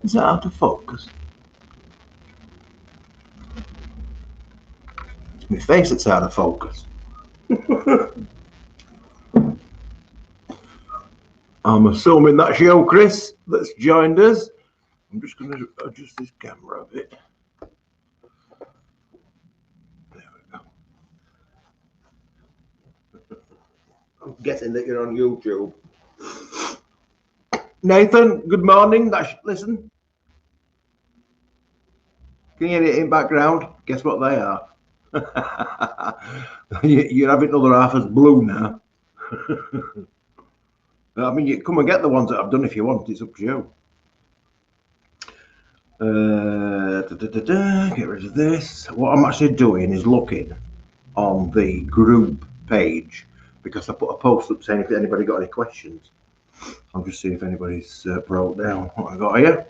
Is that out of focus? It's my face that's out of focus. I'm assuming that's you, Chris, that's joined us. I'm just going to adjust this camera a bit. There we go. I'm guessing that you're on YouTube. Nathan, good morning. Listen. Can you hear it in background? Guess what they are? You're having another half as blue now. I mean, you come and get the ones that I've done if you want. It's up to you. Get rid of this. What I'm actually doing is looking on the group page because I put a post up saying if anybody got any questions. I'll just see if anybody's broke down what I got here.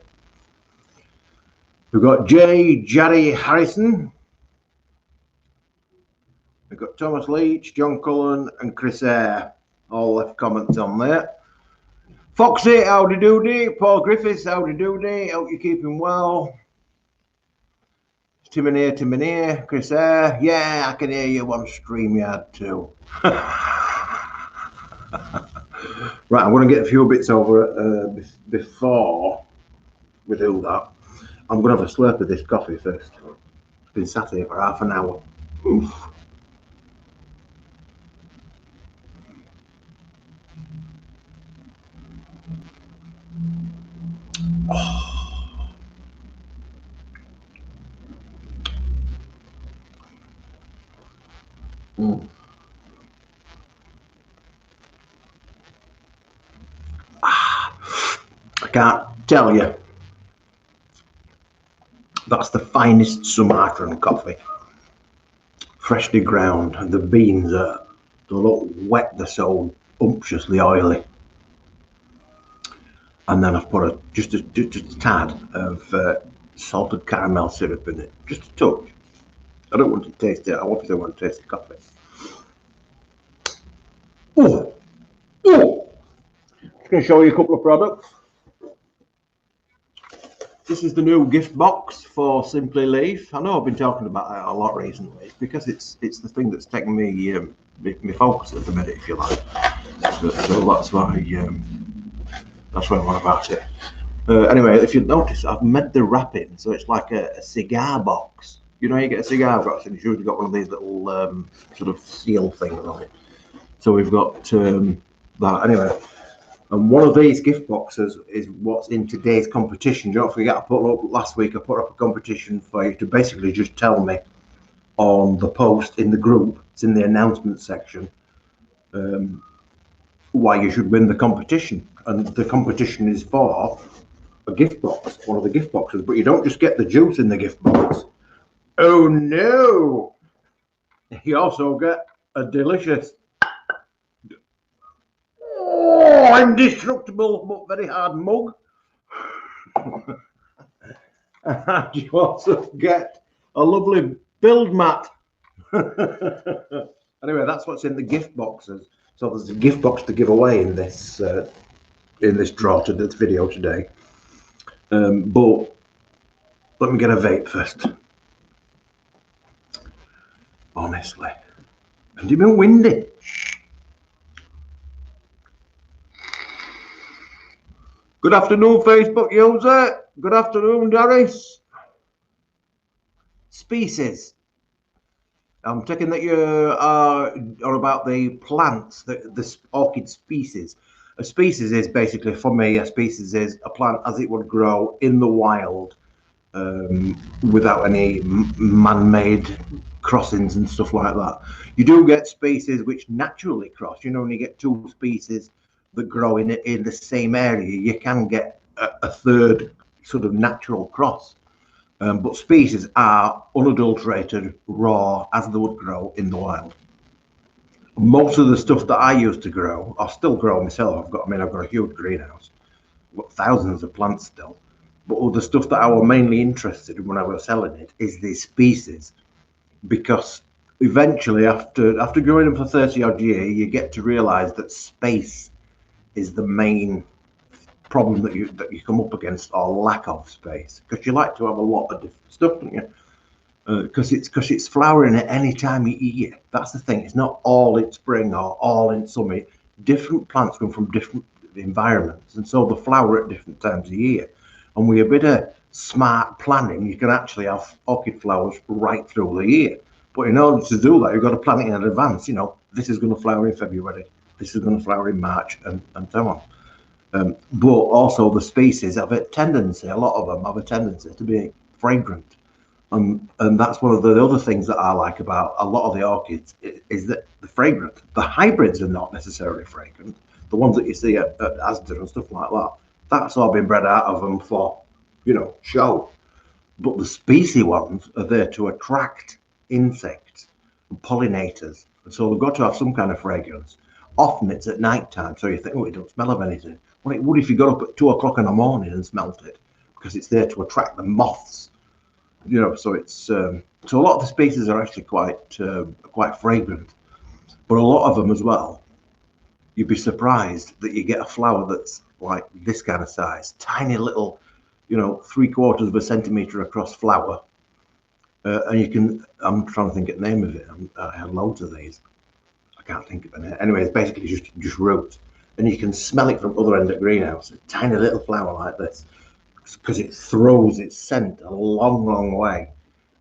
We've got Jerry Harrison. We've got Thomas Leach, John Cullen, and Chris Eyre. All left comments on there. Foxy, howdy doody. Paul Griffiths, howdy doody. Hope you're keeping well. Tim and here. Chris Eyre. Yeah, I can hear you on StreamYard too. Right, I'm going to get a few bits over before we do that. I'm going to have a slurp of this coffee first. It's been sat here for half an hour. Oof. Oh. Mm. I can't tell you. That's the finest Sumatran coffee. Freshly ground. And the beans are a little wet, they're so umptiously oily. And then I've put just a tad of salted caramel syrup in it. Just a touch. I don't want to taste it. I obviously want to taste the coffee. Oh! Oh! Just going to show you a couple of products. This is the new gift box for Simply Leaf. I know I've been talking about that a lot recently. It's because it's the thing that's taken me my focus at the minute, if you like. So that's why I'm on about it. Anyway, if you notice, I've made the wrapping so it's like a cigar box. You know, you get a cigar box and it's usually got one of these little sort of seal things on it. So we've got that. Anyway. And one of these gift boxes is what's in today's competition. Don't forget, I put up last week. I put up a competition for you to basically just tell me on the post in the group. It's in the announcement section. Why you should win the competition, and the competition is for a gift box, one of the gift boxes. But you don't just get the juice in the gift box. Oh no! You also get a delicious. Oh, indestructible but very hard mug. And you also get a lovely build mat. Anyway, that's what's in the gift boxes. So there's a gift box to give away in this draw to this video today. But let me get a vape first. Honestly, and you've been windy. Good afternoon, Facebook user. Good afternoon, Darius. Species. I'm taking that you are about the plants, the orchid species. A species is basically, for me, a species is a plant as it would grow in the wild without any man-made crossings and stuff like that. You do get species which naturally cross. You know, when you get two species that grow in the same area, you can get a third sort of natural cross. But species are unadulterated, raw, as they would grow in the wild. Most of the stuff that I used to grow, I still grow myself. I've got a huge greenhouse. I've got thousands of plants still. But all the stuff that I was mainly interested in when I was selling it is these species, because eventually, after growing them for 30 odd years, you get to realise that space is the main problem that you come up against, or lack of space, because you like to have a lot of different stuff, don't you? Because it's flowering at any time of year. That's the thing. It's not all in spring or all in summer. Different plants come from different environments, and so they flower at different times of year. And with a bit of smart planning, you can actually have orchid flowers right through the year. But in order to do that, you've got to plan it in advance. You know, this is going to flower in February, this is going to flower in March, and so on. But also the species have a tendency, a lot of them have a tendency to be fragrant. And that's one of the other things that I like about a lot of the orchids is that the fragrant. The hybrids are not necessarily fragrant. The ones that you see at Asda and stuff like that, that's all been bred out of them for, show. But the species ones are there to attract insects and pollinators. And so they've got to have some kind of fragrance. Often it's at night time, so you think, oh, it don't smell of anything. Well, it would if you got up at 2 o'clock in the morning and smelt it, because it's there to attract the moths. So it's so a lot of the species are actually quite fragrant, but a lot of them as well. You'd be surprised that you get a flower that's like this kind of size, tiny little, 3/4 of a centimeter across flower, and you can. I'm trying to think of the name of it. I had loads of these. I can't think of it. Anyway, it's basically just roots, and you can smell it from other end of greenhouse. A tiny little flower like this, because it throws its scent a long, long way.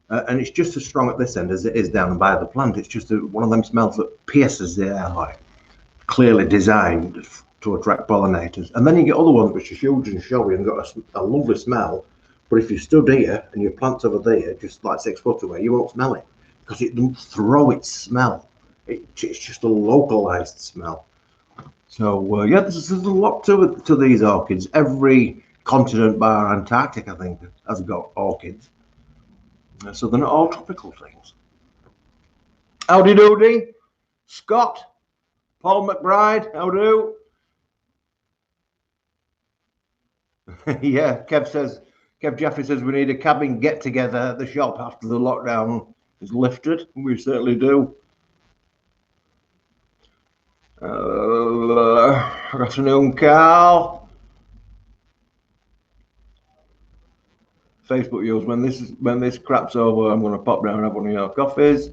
And it's just as strong at this end as it is down by the plant. It's just one of them smells that pierces the air, like clearly designed to attract pollinators. And then you get other ones which are huge and showy and got a lovely smell. But if you stood here and your plant's over there, just like 6 foot away, you won't smell it because it doesn't throw its smell. It's just a localized smell. So yeah, there's a lot to these orchids. Every continent bar Antarctic, I think, has got orchids. So they're not all tropical things. Howdy doody, Scott, Paul McBride, how do? Yeah, Kev Jeffrey says we need a cabin get together at the shop after the lockdown is lifted. We certainly do. Good afternoon, Carl. Facebook use when this crap's over, I'm going to pop down and have one of your coffees.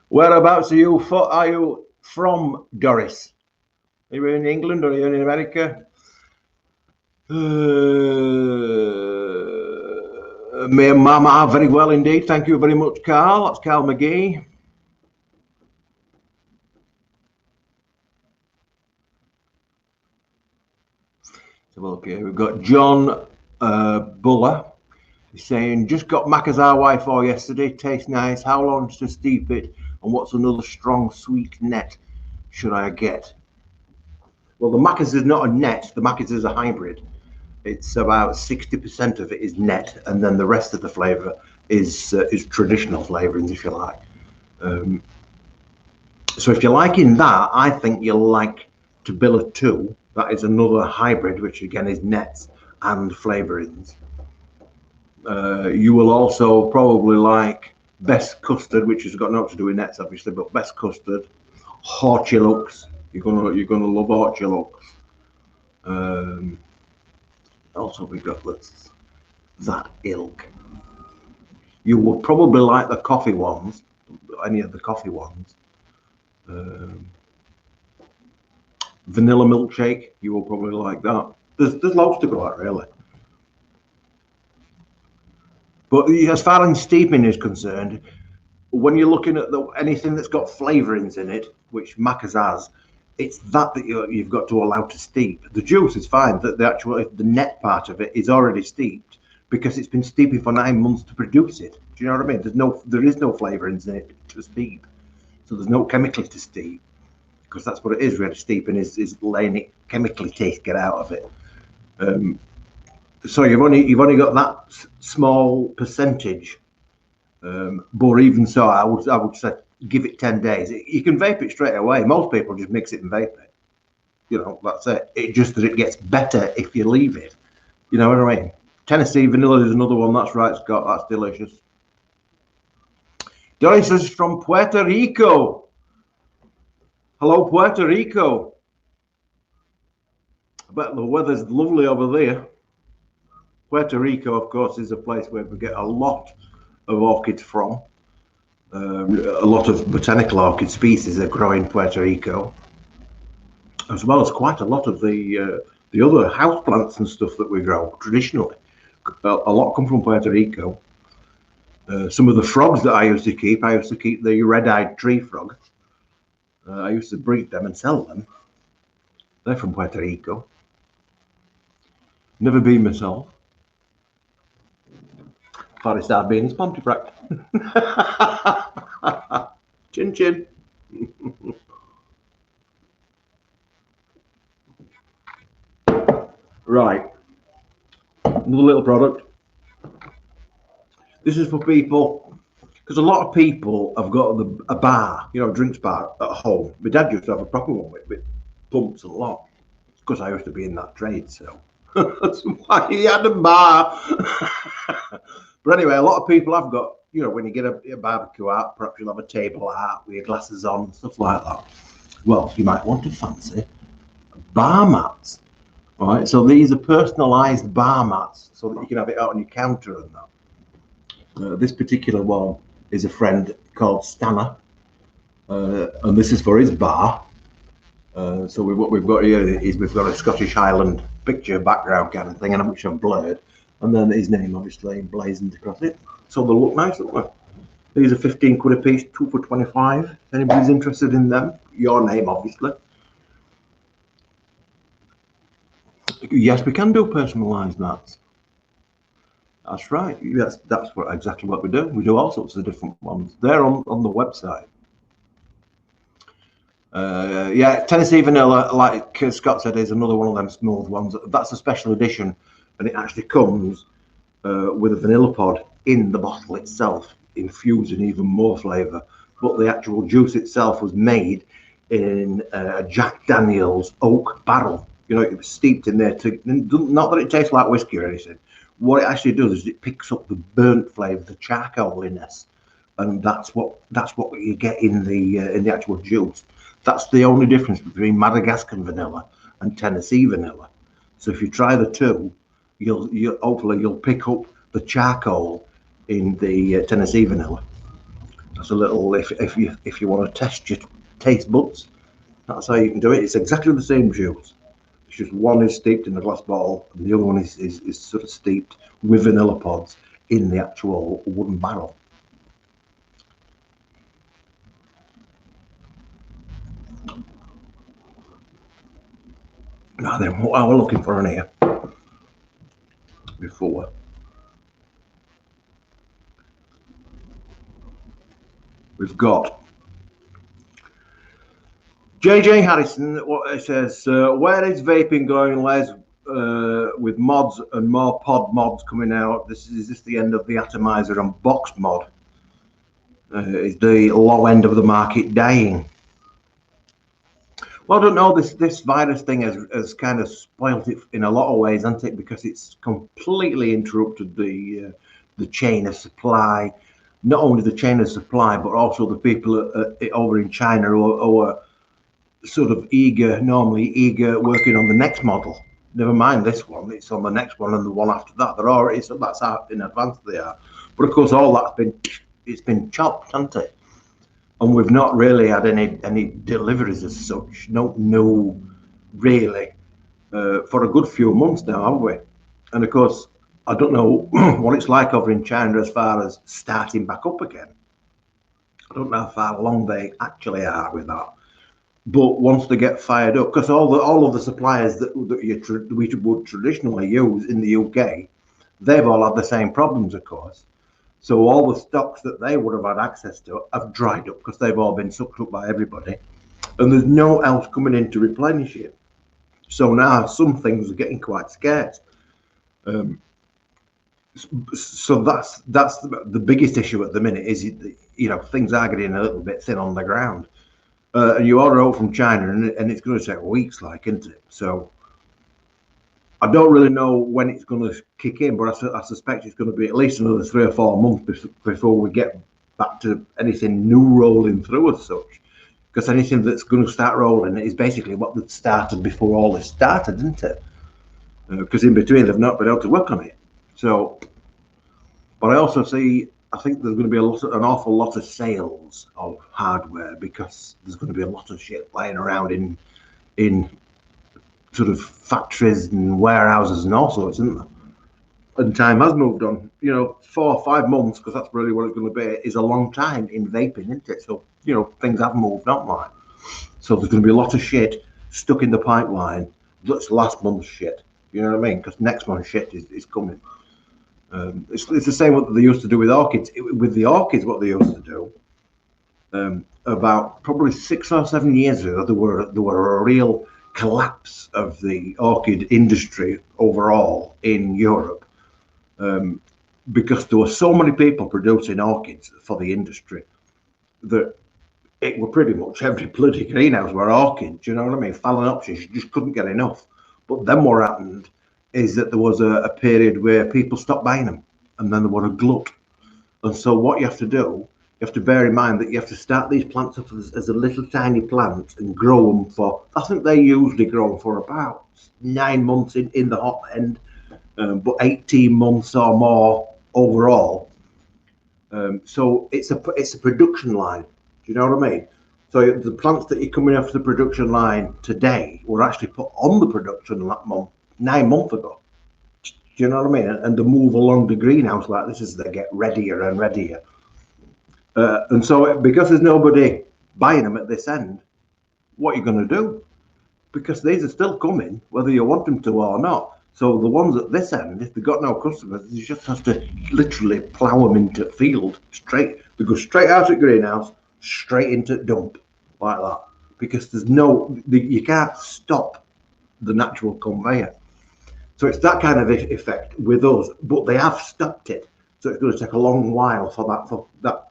Whereabouts are you from, Doris? Are you in England or are you in America? Me and Mama are very well indeed. Thank you very much, Carl. That's Carl McGee. So okay, we've got John Buller. He's saying, just got Macazar Y4 yesterday. Tastes nice. How long to steep it? And what's another strong sweet net should I get? Well, the Macaz is not a net. The Macaz is a hybrid. It's about 60% of it is net, and then the rest of the flavour is traditional flavourings, if you like. So if you're liking that, I think you'll like Tabilla 2. That is another hybrid, which again is nets and flavourings. You will also probably like Best Custard, which has got nothing to do with nets, obviously, but Best Custard, Horchilux. You're gonna love Horchilux. Also, we got that ilk. You will probably like the coffee ones, any of the coffee ones. Vanilla milkshake, you will probably like that. There's loads to go at, really. But as far as steeping is concerned, when you're looking at anything that's got flavourings in it, which Macaz has, it's that you've got to allow to steep. The juice is fine. The net part of it is already steeped because it's been steeping for 9 months to produce it. Do you know what I mean? There is no flavourings in it to steep, so there's no chemicals to steep, because that's what it is. Really, steeping is letting it chemically get out of it. So you've only got that small percentage, but even so, I would say give it 10 days. You can vape it straight away. Most people just mix it and vape it. That's it. It just that it gets better if you leave it. You know what I mean? Tennessee vanilla is another one. That's right, Scott. That's delicious. Doris is from Puerto Rico. Hello, Puerto Rico. bet the weather's lovely over there. Puerto Rico, of course, is a place where we get a lot of orchids from. A lot of botanical orchid species that grow in Puerto Rico, as well as quite a lot of the other house plants and stuff that we grow traditionally. A lot come from Puerto Rico. Some of the frogs that I used to keep the red-eyed tree frog. I used to breed them and sell them. They're from Puerto Rico. Never been myself. Thought it started being in Pontefract. Chin chin. Right. Another little product. This is for people, because a lot of people have got a bar, you know, a drinks bar at home. My dad used to have a proper one with pumps and a lot. Because I used to be in that trade, so that's why he had a bar. But anyway, a lot of people have got, you know, when you get a barbecue out, perhaps you'll have a table out with your glasses on, stuff like that. Well, you might want to fancy bar mats. All right, so these are personalised bar mats, so that you can have it out on your counter and that. This particular one is a friend called Stanner, and this is for his bar. So what we've got here is we've got a Scottish Highland picture background kind of thing, and which I've blurred, and then his name obviously emblazoned across it. So they look nice, don't they? These are 15 quid a piece, 2 for 25. If anybody's interested in them, your name obviously. Yes, we can do personalised mats. That's right. That's exactly what we do. We do all sorts of different ones. They're on the website. Yeah, Tennessee Vanilla, like Scott said, is another one of them smooth ones. That's a special edition, and it actually comes with a vanilla pod in the bottle itself, infusing even more flavour. But the actual juice itself was made in a Jack Daniel's oak barrel. You know, it was steeped in there not that it tastes like whiskey or anything. What it actually does is it picks up the burnt flavour, the charcoaliness, and that's what you get in the actual juice. That's the only difference between Madagascar vanilla and Tennessee vanilla. So if you try the two, you'll hopefully pick up the charcoal in the Tennessee vanilla. That's a little if you want to test your taste buds, that's how you can do it. It's exactly the same juice. It's just one is steeped in a glass bottle, and the other one is sort of steeped with vanilla pods in the actual wooden barrel. Now then, what are we looking for in here? Before we've got JJ Harrison. What it says: where is vaping going, Les? With mods and more pod mods coming out. Is this the end of the atomizer and box mod? Is the low end of the market dying? Well, I don't know. This virus thing has kind of spoiled it in a lot of ways, hasn't it? Because it's completely interrupted the chain of supply. Not only the chain of supply, but also the people over in China who are sort of normally eager, working on the next model. Never mind this one; it's on the next one and the one after that. They're already, so that's how in advance they are. But of course, all that's been chopped, hasn't it? And we've not really had any deliveries as such. No, really, for a good few months now, have we? And of course, I don't know what it's like over in China as far as starting back up again. I don't know how far along they actually are with that. But once they get fired up, because all of the suppliers that we would traditionally use in the UK, they've all had the same problems, of course. So all the stocks that they would have had access to have dried up because they've all been sucked up by everybody, and there's no else coming in to replenish it. So now some things are getting quite scarce. So that's the biggest issue at the minute is, you know, things are getting a little bit thin on the ground. And you order out from China, and it's going to take weeks, like, isn't it? So I don't really know when it's going to kick in, but I suspect it's going to be at least another 3 or 4 months before we get back to anything new rolling through as such. because anything that's going to start rolling is basically what that started before all this started, isn't it? Because in between they've not been able to work on it. So, but I also see, I think there's going to be an awful lot of sales of hardware because there's going to be a lot of shit lying around in sort of factories and warehouses and all sorts, isn't there? And time has moved on. 4 or 5 months, because that's really what it's going to be, is a long time in vaping, isn't it? So, things have moved on, like. So there's going to be a lot of shit stuck in the pipeline. That's last month's shit. You know what I mean? Because next month's shit is coming. It's the same what they used to do with orchids. With the orchids, what they used to do, about probably 6 or 7 years ago, there were a real collapse of the orchid industry overall in Europe, because there were so many people producing orchids for the industry that it were pretty much every bloody greenhouse were orchids. You know what I mean? Phalaenopsis, you just couldn't get enough. But then what happened is that there was a period where people stopped buying them, and then there was a glut. And so what you have to do, you have to bear in mind that you have to start these plants up as a little tiny plant and grow them for, I think they usually grow for about 9 months in the hot end, but 18 months or more overall. So it's a production line. Do you know what I mean? So the plants that you're coming off the production line today were actually put on the production that month 9 months ago. Do you know what I mean? And they move along the greenhouse like this as they get readier and readier. And so because there's nobody buying them at this end, what are you going to do? Because these are still coming, whether you want them to or not. So the ones at this end, if they've got no customers, you just have to literally plough them into field straight. They go straight out of greenhouse, straight into dump, like that. Because you can't stop the natural conveyor. So it's that kind of effect with us, but they have stopped it. So it's going to take a long while for that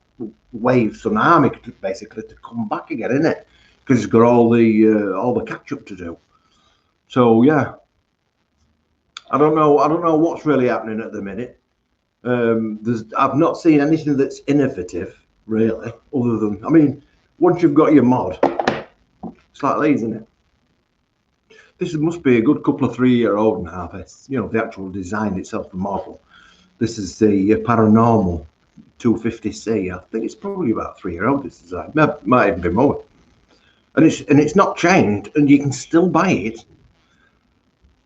wave tsunami basically to come back again, isn't it? Because it's got all the catch up to do. So yeah, I don't know what's really happening at the minute. I've not seen anything that's innovative really, other than, I mean, once you've got your mod, it's like these, isn't it? This must be a good couple of 3-year-old now. This, the actual design itself, the model. This is the Paranormal 250C. I think it's probably about 3-year-old. This design might even be more. And it's not changed, and you can still buy it.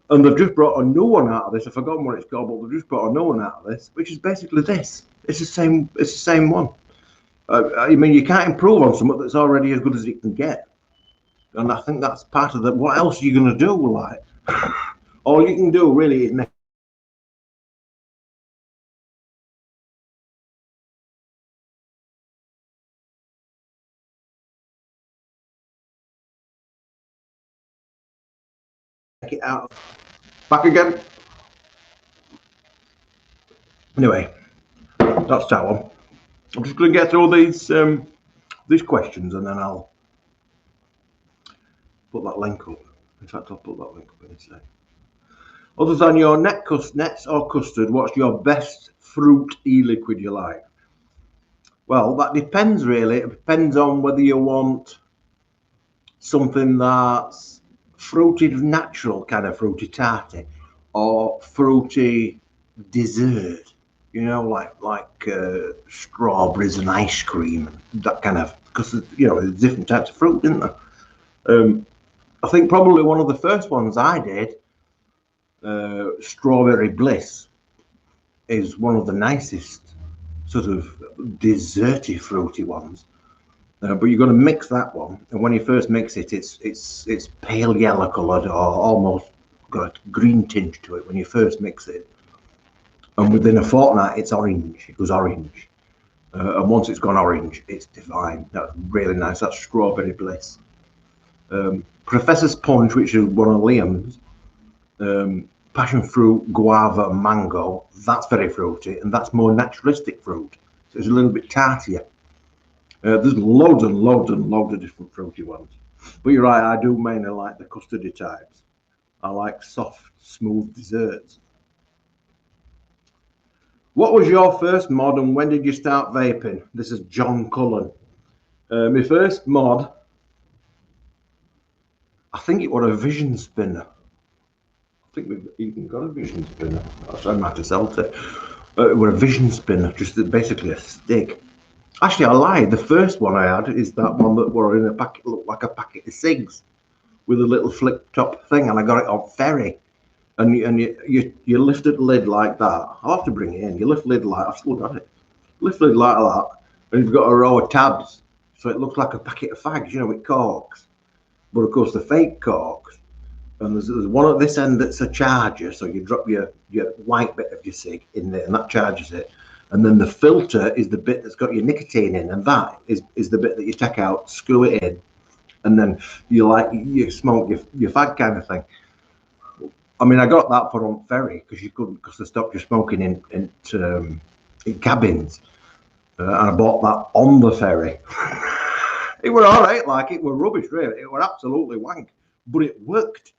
And they've just brought a new one out of this. I've forgotten what it's called, but they've just brought a new one out of this, which is basically this. It's the same. It's the same one. I mean, you can't improve on something that's already as good as it can get. And I think that's part of it. What else are you going to do? Like, all you can do really is make it out. Back again. Anyway, that's that one. I'm just going to get through these questions, and then I'll put that link up. In fact, I'll put that link up in a sec. Other than your nets or custard, what's your best fruit e-liquid you like? Well, that depends really. It depends on whether you want something that's fruity, natural kind of fruity tarty, or fruity dessert. Like strawberries and ice cream and that kind of, because there's different types of fruit, isn't there? I think probably one of the first ones I did, Strawberry Bliss, is one of the nicest sort of desserty fruity ones. But you're going to mix that one, and when you first mix it, it's pale yellow coloured or almost got a green tinge to it when you first mix it. And within a fortnight, it's orange. It goes orange. And once it's gone orange, it's divine. That's really nice. That's Strawberry Bliss. Professor's Punch, which is one of Liam's, passion fruit, guava, and mango. That's very fruity, and that's more naturalistic fruit. So it's a little bit tartier. There's loads and loads and loads of different fruity ones. But you're right, I do mainly like the custardy types. I like soft, smooth desserts. What was your first mod and when did you start vaping? This is John Cullen. My first mod I think it was a vision spinner. I think we've even got a vision spinner. I might have sold it. It was a vision spinner, just basically a stick. Actually, I lied. The first one I had is that one that were in a packet, looked like a packet of cigs with a little flip top thing, and I got it on ferry. And you lifted the lid like that. I'll have to bring it in. You lift the lid like I've still got it. Lift the lid like that, and you've got a row of tabs, so it looks like a packet of fags, you know, with corks. But of course, the fake corks. And there's one at this end that's a charger, so you drop your white bit of your cig in there, and that charges it. And then the filter is the bit that's got your nicotine in, and that is the bit that you take out, screw it in, and then you smoke your fag kind of thing. I mean, I got that for on ferry because you couldn't, because they stopped you smoking in cabins, and I bought that on the ferry. It were all right, like it were rubbish, really. It were absolutely wank, but it worked.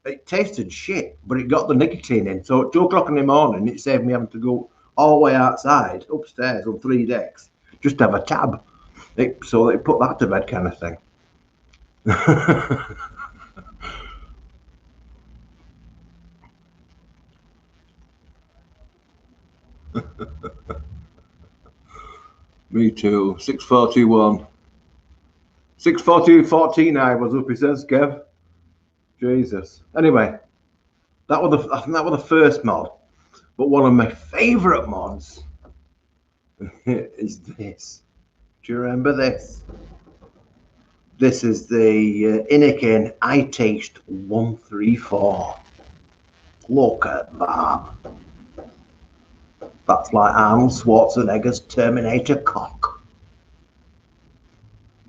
It tasted shit, but it got the nicotine in. So at 2 o'clock in the morning, it saved me having to go all the way outside, upstairs on 3 decks, just to have a tab. So they put that to bed, kind of thing. Me too. 6:41. 6:40:14 I was up, he says, Kev. Jesus. Anyway, I think that was the first mod. But one of my favourite mods is this. Do you remember this? This is the Innikin I Taste 134. Look at that. That's like Arnold Schwarzenegger's Terminator cock.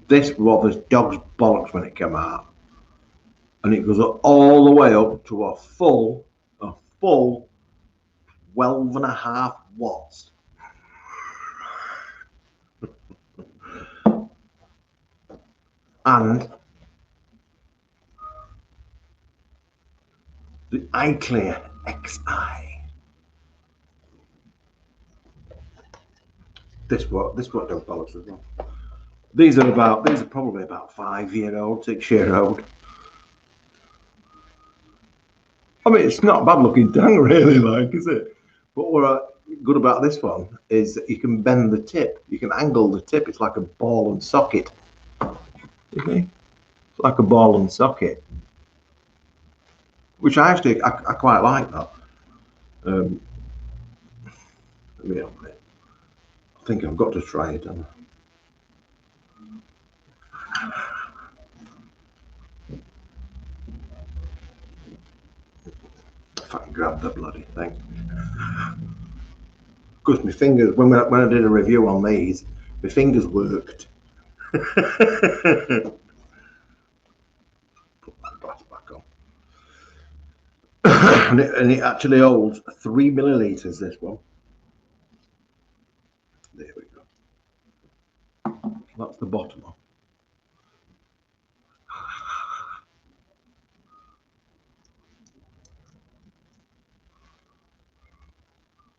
This was dog's bollocks when it came out. And it goes all the way up to a full 12.5 watts. And the iClear XI. This what dog bollocks as well. These are probably about 5-year-old, 6-year-old. I mean, it's not a bad looking tang, really, like, is it? But what good about this one is that you can bend the tip, you can angle the tip. It's like a ball and socket. You see? It's like a ball and socket, which I quite like that. Let me open it. I think I've got to try it. If I can grab the bloody thing. Because my fingers, when I did a review on these, my fingers worked. Put that glass back on. and it actually holds 3 millilitres, this one. There we go. That's the bottom one.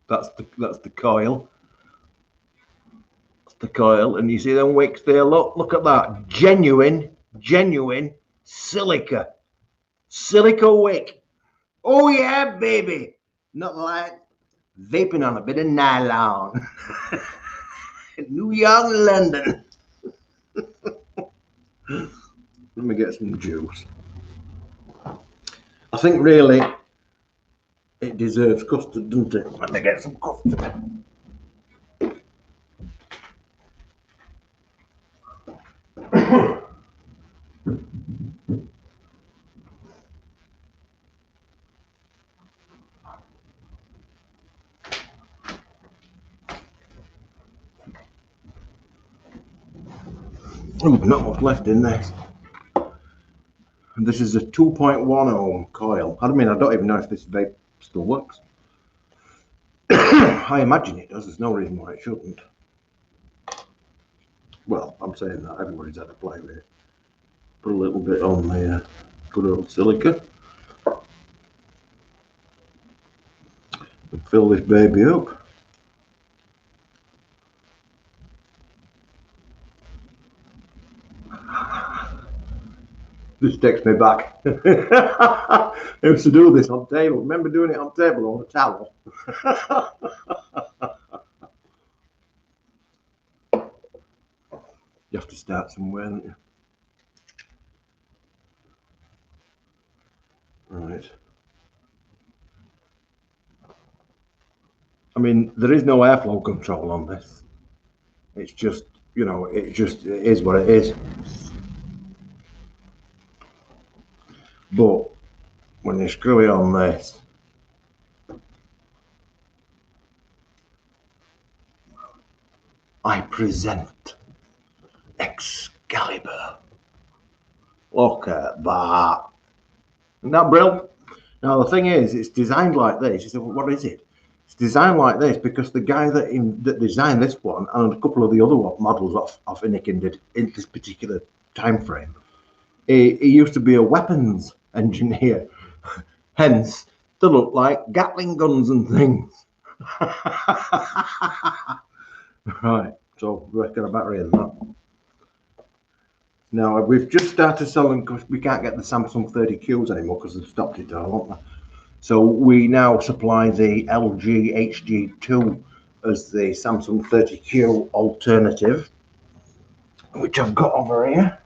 That's the coil. That's the coil, and you see them wicks there. Look at that. Genuine silica wick. Oh yeah, baby. Not like vaping on a bit of nylon. New York, London. Let me get some juice. I think really it deserves custard, doesn't it? Let me get some custard. Oh, not much left in this. And this is a 2.1 ohm coil. I mean, I don't even know if this vape still works. I imagine it does. There's no reason why it shouldn't. Well, I'm saying that everybody's had to play with it. Put a little bit on the good old silica. And fill this baby up. This takes me back. I used to do this on table. Remember doing it on table on a towel? You have to start somewhere, don't you? Right. I mean, there is no airflow control on this. It's just, you know, it is what it is. But when you screw it on this, I present Excalibur. Look at that. Isn't that brilliant? Now, the thing is, it's designed like this. You say, well, what is it? It's designed like this because the guy that designed this one and a couple of the other models of Anakin did in this particular time frame, he used to be a weapons engineer. Hence, they look like Gatling guns and things. Right, so we've got a battery in that. Now, we've just started selling, because we can't get the Samsung 30Qs anymore because they've stopped it all, haven't they? So we now supply the LG HG2 as the Samsung 30Q alternative, which I've got over here.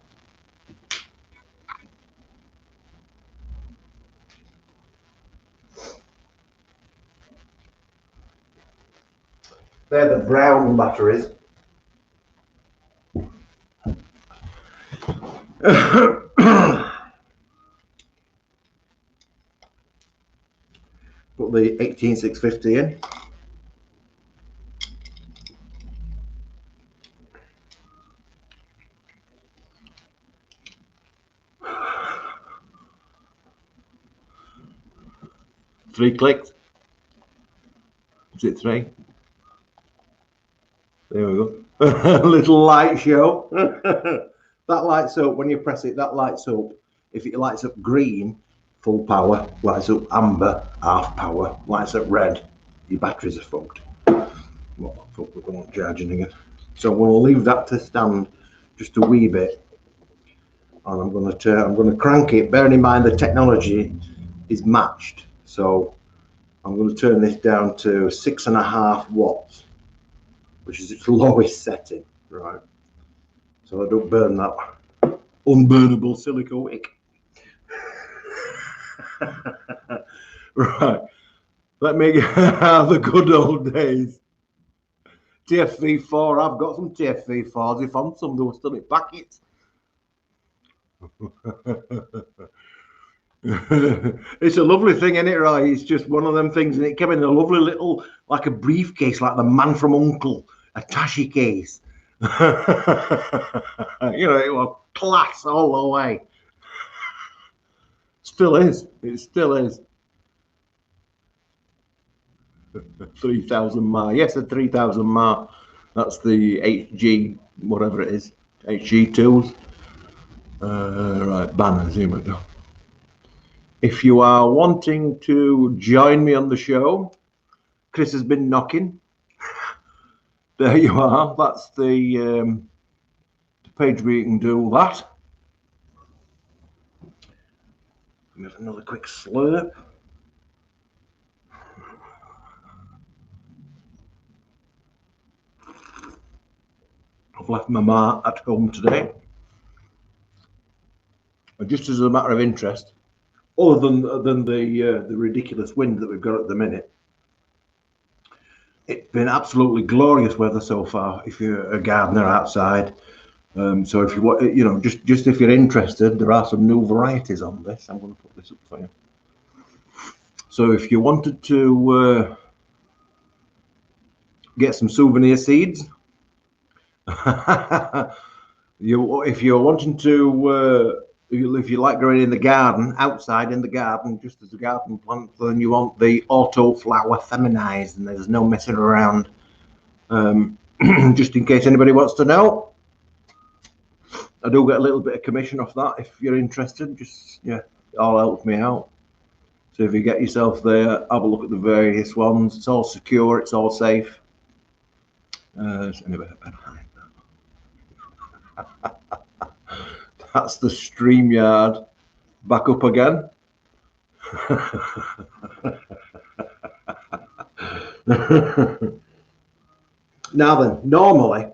They're the brown batteries. Put the 18650 in. Three clicks. Is it three? There we go. Little light show. That lights up when you press it. That lights up. If it lights up green, full power. Lights up amber, half power. Lights up red, your batteries are fucked. What the fuck, we're going charging again. So we'll leave that to stand just a wee bit, and I'm going to crank it. Bearing in mind the technology is matched, so I'm going to turn this down to 6.5 watts, which is its lowest setting, right? So I don't burn that unburnable silica wick. Right, let me have the good old days. TFV4, I've got some TFV4s. If I'm some, they were still in packets. It's a lovely thing, isn't it, right? It's just one of them things, and it came in a lovely little, like a briefcase, like the Man from U.N.C.L.E., a tashi case. You know, it was class all the way. Still is. It still is. 3,000 mAh. Yes, a 3,000 mAh. That's the HG, whatever it is. HG2s. Right, banners, here we go. If you are wanting to join me on the show, Chris has been knocking. There you are. That's the page where you can do that. Give another quick slurp. I've left my ma at home today. And just as a matter of interest, other than the ridiculous wind that we've got at the minute, it's been absolutely glorious weather so far. If you're a gardener outside, so if you want, you know, just if you're interested, there are some new varieties on this. I'm going to put this up for you. So if you wanted to get some souvenir seeds, if you're wanting to, if you like growing in the garden, outside in the garden, just as a garden plant, then you want the auto flower feminized, and there's no messing around. Just in case anybody wants to know, I do get a little bit of commission off that. If you're interested, just, yeah, it all helps me out. So if you get yourself there, have a look at the various ones. It's all secure, it's all safe. Anyway, That's the StreamYard back up again. Now then, normally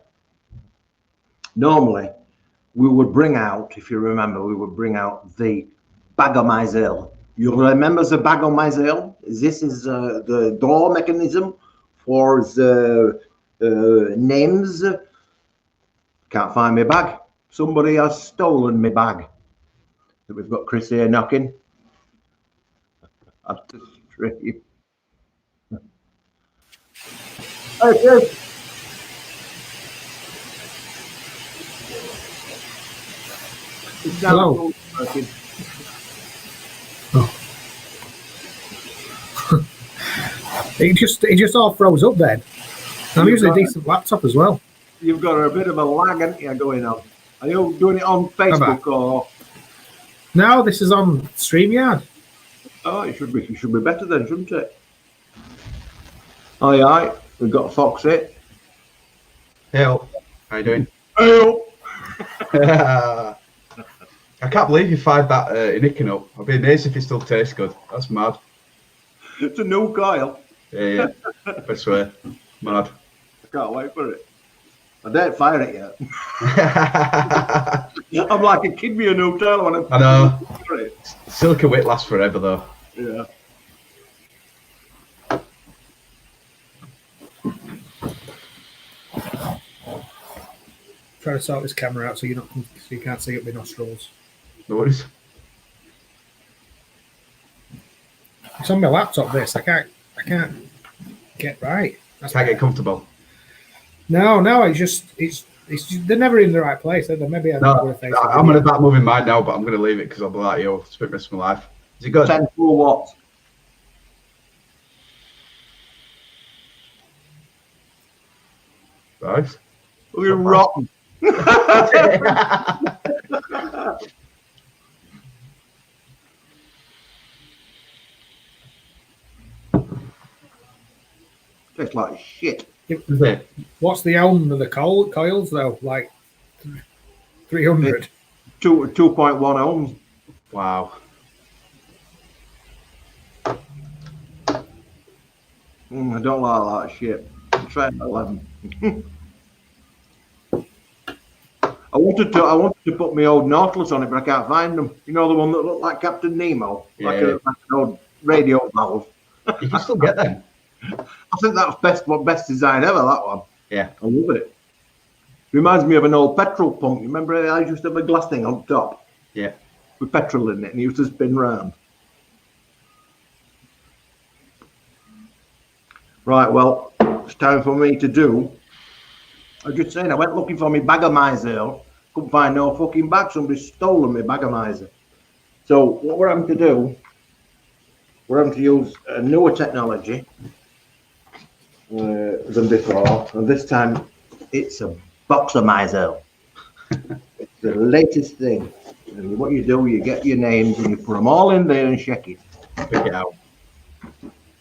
we would bring out, if you remember, we would bring out the bag of myzel. You remember the bag of myzel? This is the door mechanism for the names. Can't find my bag. Somebody has stolen my bag. We've got Chris here knocking at the stream. Hey, Chris. Hello. Oh. it just all froze up then. I'm using a decent laptop as well. You've got a bit of a lag, haven't you, going on? Are you doing it on Facebook or? No, this is on StreamYard. Oh, it should be better then, shouldn't it? Aye, we've got Foxy. Hey, how you doing? Hey. I can't believe you fired that in Icking up. I'd be amazed if it still tastes good. That's mad. It's a new Kyle. Yeah. I swear. Mad. I can't wait for it. I don't fire it yet. I'm like a kid with a new tail when I know. Silky wit lasts forever though. Yeah. Try to sort this camera out so you can't see up my nostrils. No worries. It's on my laptop. This I can't get right. Can't get comfortable. No, it's they're never in the right place. Maybe I'm in a bad moving mind now, but I'm going to leave it because I'll be like, yo, it's been the rest of my life. Is it good? 10 for what? Right. We're rotten. Tastes like shit. What's the ohm of the coils though? Like 300. 2.1 ohms. Wow. I don't like that shit. Try 11. I wanted to put my old Nautilus on it, but I can't find them. You know, the one that looked like Captain Nemo, like an old radio valve. You can still get them. I think that's best design ever, that one. Yeah. I love it. Reminds me of an old petrol pump. You remember I used to have a glass thing on top? Yeah. With petrol in it, and it used to spin round. Right, well, it's time for me to do. I was just saying, I went looking for my bag of myzel. Couldn't find no fucking bag. Somebody's stolen my bag of myzel. So what we're having to do, we're having to use a newer technology than before. And this time, it's a box of myzel. It's the latest thing. And what you do, you get your names and you put them all in there and check it. Pick it out.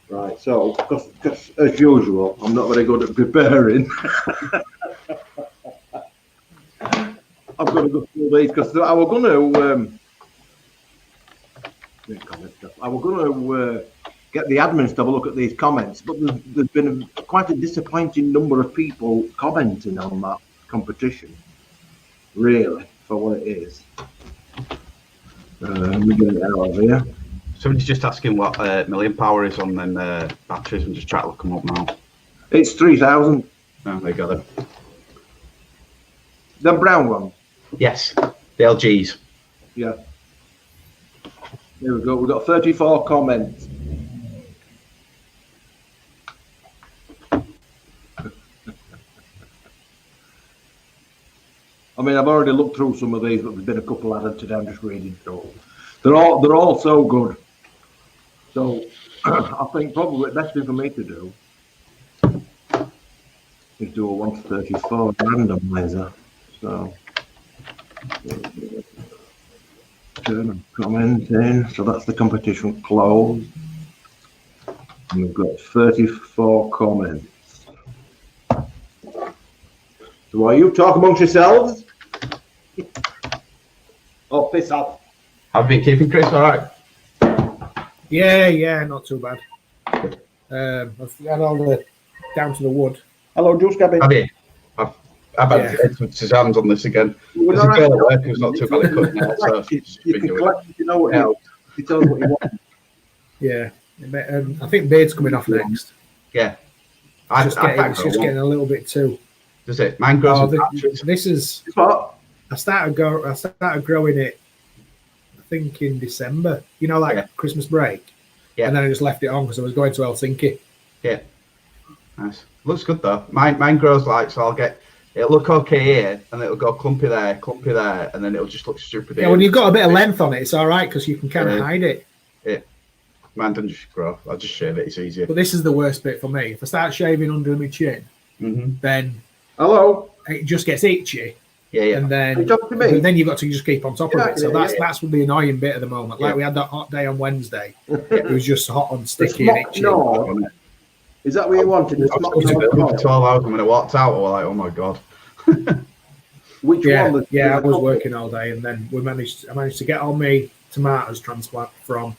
Right, so, because as usual, I'm not very good at preparing. I've got to go through these because I was going to get the admins to have a look at these comments, but there's been quite a disappointing number of people commenting on that competition, really, for what it is. Let me get it out of here. Somebody's just asking what million power is on them batteries and just try to look them up now. It's 3,000. Oh, there you go then. The brown one. Yes, the LGs. Yeah. There we go. We've got 34 comments. I mean, I've already looked through some of these, but there's been a couple added today. I'm just reading through. They're all so good. So I think probably the best thing for me to do is do a 1 to 34 randomizer. So turn and comment in. So that's the competition closed. And we've got 34 comments. So while you talk amongst yourselves, Oh, piss off. Have you been keeping Chris all right? Yeah, not too bad. I've had all the down to the wood. Hello, Juice Gabby. Have you? I've had Yeah. Suzanne's on this again. Well, There's a all girl at right. work who's not too bad at cooking hair, so she's You been can doing collect, you know what Yeah. you tell us what you want. Yeah, I think Beard's coming off next. Yeah. It's just getting a little bit too. Does it? Mine grows in patches. This is. It's what? I started growing it, I think in December. You know, like Christmas break. Yeah. And then I just left it on because I was going to Helsinki. Yeah. Nice. Looks good though. Mine grows like, so it'll look okay here, and it'll go clumpy there, and then it'll just look stupid. Yeah, when you've got a bit of length on it, it's all right because you can kind of hide it. Yeah. Mine doesn't just grow. I'll just shave it. It's easier. But this is the worst bit for me. If I start shaving under my chin, then it just gets itchy. Yeah. And then you've got to just keep on top of it. So that's the annoying bit at the moment. Like we had that hot day on Wednesday. It was just hot and sticky and itchy. No. Is that what you wanted? I was for 12 hours, and when I walked out, I was like, "Oh my god!" Which one? Yeah, I was working all day, and then I managed to get all my tomatoes transplant from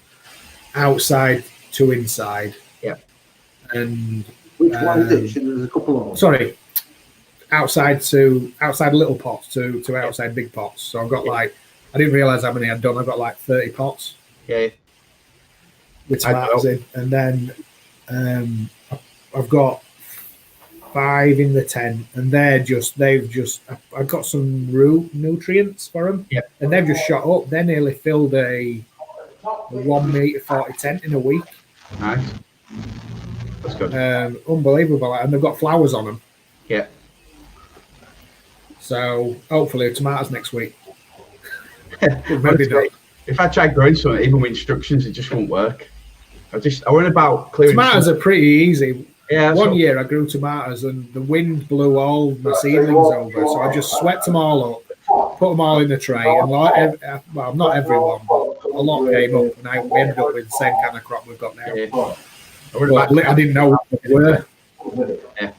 outside to inside. Yeah. And which one is it? There's a couple of them. Sorry, outside little pots to outside big pots. So I've got I didn't realize how many I'd done. I've got like 30 pots. Yeah. With tomatoes in, and then I've got 5 in the tent, and I've got some root nutrients for them, and they've just shot up. They nearly filled a 1 meter 40 tent in a week. Nice, that's good. Unbelievable, and they've got flowers on them. Yeah. So hopefully tomatoes next week. Maybe not. If I tried growing something, even with instructions, it just won't work. I went about clearing. Tomatoes are pretty easy. Yeah. One year I grew tomatoes and the wind blew all my seedlings over, so I just swept them all up, put them all in the tray, and not everyone, but a lot came up, and we ended up with the same kind of crop we've got now. Yeah. I didn't know what they were. Yeah.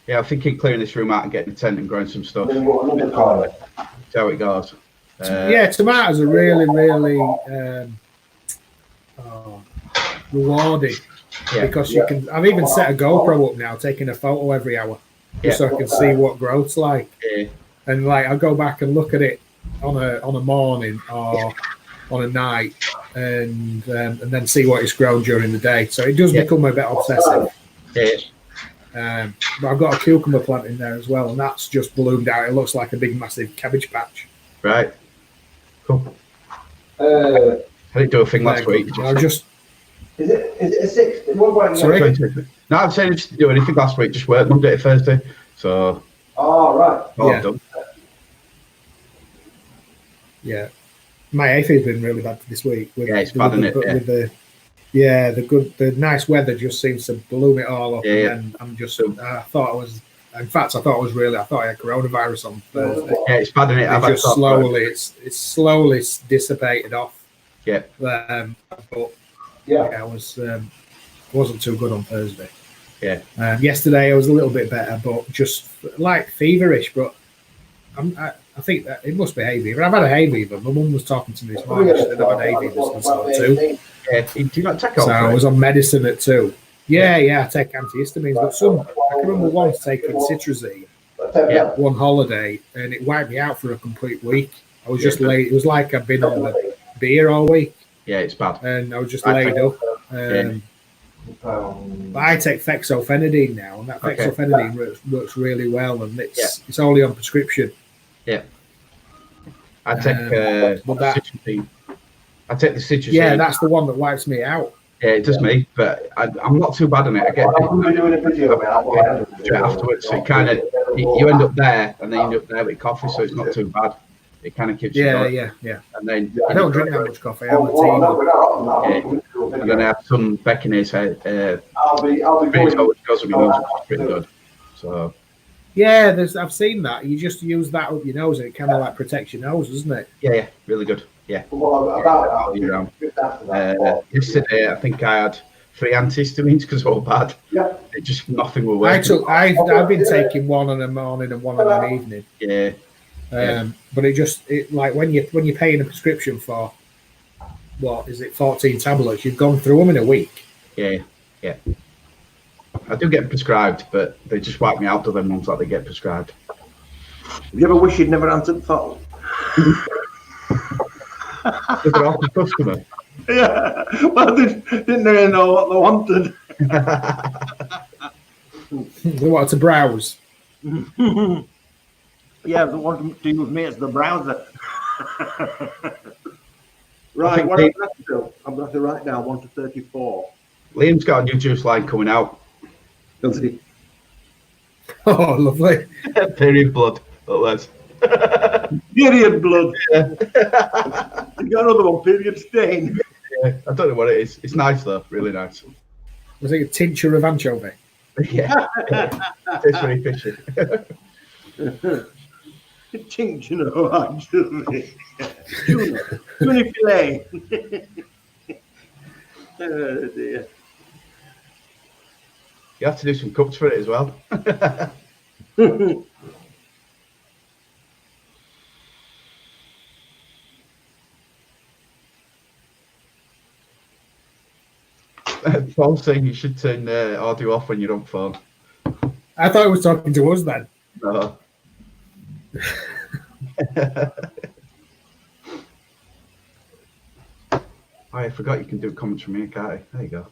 Yeah, I'm thinking clearing this room out and getting a tent and growing some stuff. See how it goes. Tomatoes are really, really rewarding because you can. I've even set a GoPro up now, taking a photo every hour, just so I can see what growth's like. Yeah. And I'll go back and look at it on a morning or on a night, and then see what it's grown during the day. So it does become a bit obsessive. Yeah. But I've got a cucumber plant in there as well, and that's just bloomed out. It looks like a big, massive cabbage patch. Right. Cool. I didn't do a thing last week. Is it a 6? Sorry? No, I'm saying I didn't do anything last week. Just worked Monday to Thursday. So. Oh, right. All done. Yeah. My aphid's been really bad this week. It's bad, isn't it? The nice weather just seems to bloom it all up. Yeah. And I'm just, I thought I had coronavirus on Thursday. Yeah, it's bad, isn't it? It's slowly dissipated off. Yeah. But I wasn't too good on Thursday. Yeah. Yesterday I was a little bit better, but just like feverish. But I think that it must be hay fever. I've had a hay fever. My mum was talking to me this morning. She said I've had hay fever since I was 2. Yeah. Do you not take So I was on medicine at 2. Yeah, I take antihistamines. But I can remember once taking citrazine one holiday, and it wiped me out for a complete week. I was just laid. It was like I'd been on the beer all week. Yeah, it's bad. And I was just laid up. But I take fexofenadine now, and that fexofenadine works really well, and it's only on prescription. Yeah. I take citrazine. I take the citrazine. Yeah, that's the one that wipes me out. Yeah, it does me, but I'm not too bad on it. I get afterwards, so you end up there, and then you end up there with coffee, so it's not too bad. It kind of keeps you going. Yeah. And then I don't drink that much coffee. I'm a tea. And then I have some Beckinese which goes with my nose, which is pretty good. So. Yeah, I've seen that. You just use that up your nose, and it kind of like protects your nose, doesn't it? Yeah, really good. Yeah. Yesterday, I think I had 3 antihistamines because they were bad. Yeah. It just nothing will work. I've been taking one in the morning and one in the evening. Yeah. But it like when you're paying a prescription for what is it, 14 tablets, you've gone through them in a week. Yeah. I do get prescribed, but they just wipe me out to them ones that they get prescribed. Have you ever wished you'd never answered the phone? If they're off the customer. Yeah, well, they didn't really know what they wanted. They wanted to browse. Yeah, they wanted to use me as the browser. Right, what Liam, am I going to do? I'm going to write down 1 to 34. Liam's got a new juice line coming out. Does he? Oh, lovely. Period blood. But let's. Period blood. Yeah. You got another one, period stain. Yeah, I don't know what it is. It's nice though, really nice. Was it a tincture of anchovy? Yeah. It's very fishy. Tincture of anchovy. Tuna fillet. Oh dear. You have to do some cups for it as well. Paul's saying you should turn audio off when you're on phone. I thought he was talking to us then. No. I forgot you can do comments from here, can't I? There you go.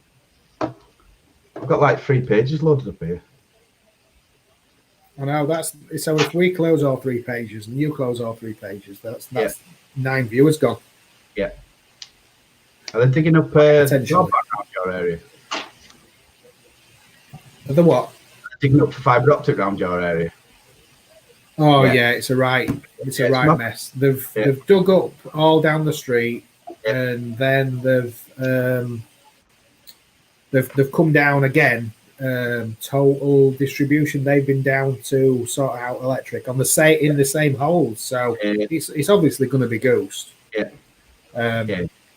I've got like 3 pages loaded up here. I know that's so. If we close all 3 pages and you close all 3 pages, that's 9 viewers gone. Yeah. Are they digging up Potentially. around your area? The what? Digging up for fibre optic around your area? Oh Yeah. yeah, it's a right not- mess. They've dug up all down the street, and then they've come down again. Total distribution. They've been down to sort out electric on in the same holes. So it's obviously going to be ghost. Yeah.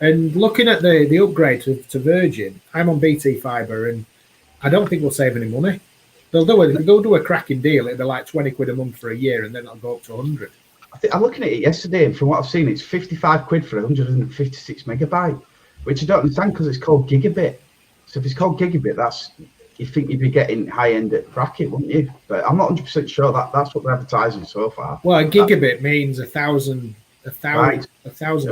And looking at the upgrade to Virgin, I'm on BT Fibre, and I don't think we'll save any money. They'll do a cracking deal. It'll be like 20 quid a month for a year, and then it'll go up to 100. I'm looking at it yesterday, and from what I've seen, it's 55 quid for 156 megabyte, which I don't understand because it's called gigabit. So if it's called gigabit, you think you'd be getting high-end bracket, wouldn't you? But I'm not 100% sure that's what they're advertising so far. Well, a gigabit means a thousand Bytes.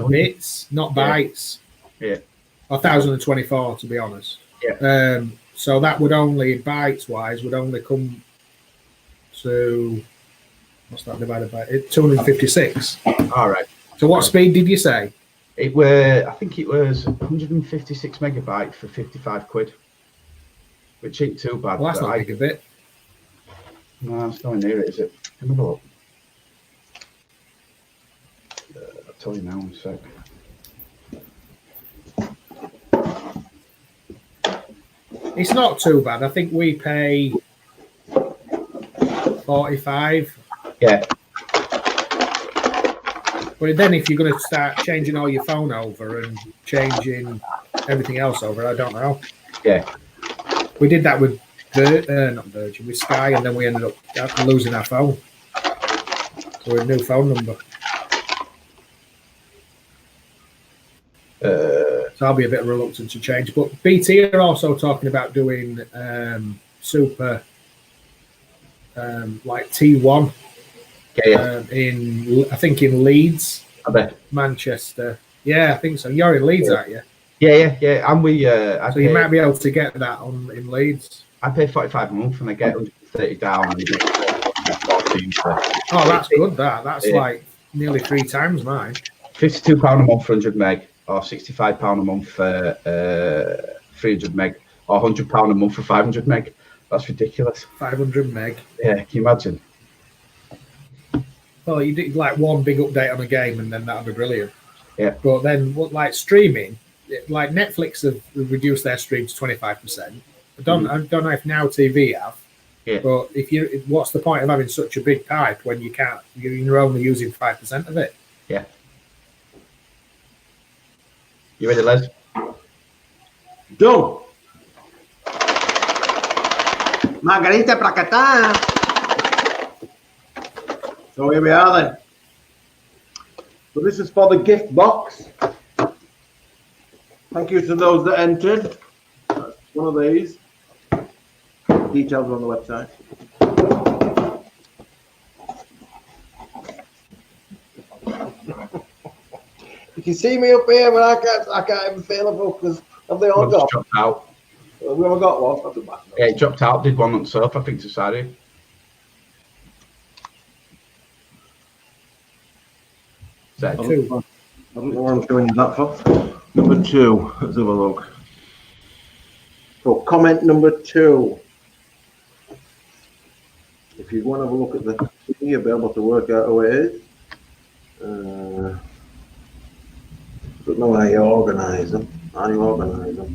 bits, not bytes. Yeah. 1,024 to be honest. Yeah. So that would only bytes-wise would only come to what's that divided by 256. All right. So what speed did you say? I think it was 156 megabytes for 55 quid, which ain't too bad. Well, that's not a gigabit. No, it's nowhere near it, is it? Have a look. I'll tell you now in a sec. It's not too bad. I think we pay 45. Yeah. But then if you're going to start changing all your phone over and changing everything else over, I don't know. Yeah. We did that with not Virgin, with Sky, and then we ended up losing our phone. So a new phone number. So I'll be a bit reluctant to change. But BT are also talking about doing super like T1 in in Leeds, I bet. Manchester. Yeah, I think so. You're in Leeds, aren't you? Yeah. And we. So you might be able to get that in Leeds. I pay 45 a month and I get 130 down. And you get 14 for Oh, that's good. That's like nearly 3 times mine. £52 a month for 100 meg, or £65 a month for 300 meg, or £100 a month for 500 meg. That's ridiculous. 500 meg. Yeah, can you imagine? Well, you do like one big update on a game, and then that'll be brilliant. Yeah. But then, like streaming, like Netflix have reduced their stream to 25%. I don't know if Now TV have. Yeah. But what's the point of having such a big pipe when you're only using 5% of it? Yeah. You ready, Les? Done. Margarita Placata. So here we are then. So this is for the gift box. Thank you to those that entered. That's one of these. Details are on the website. You can see me up here, but I can't even feel a book because have they all got? Dropped out. We all got one. That's a bad Yeah, it dropped out. Did one on surf, I think, to Saturday. I don't know what I'm showing you that for. Number 2. Let's have a look. So comment number 2. If you want to have a look at the thing, you'll be able to work out who it is. Don't know how you organise them. How you organise them?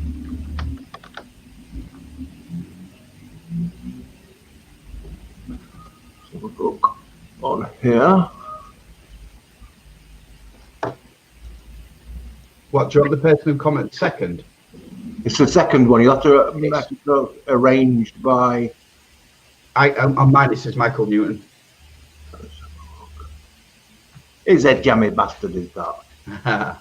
Let's have a look on here. What, do you want the person who commented second? It's the second one. You have to make it arranged by. On mine it says Michael Newton. Is that jammy bastard? Is that?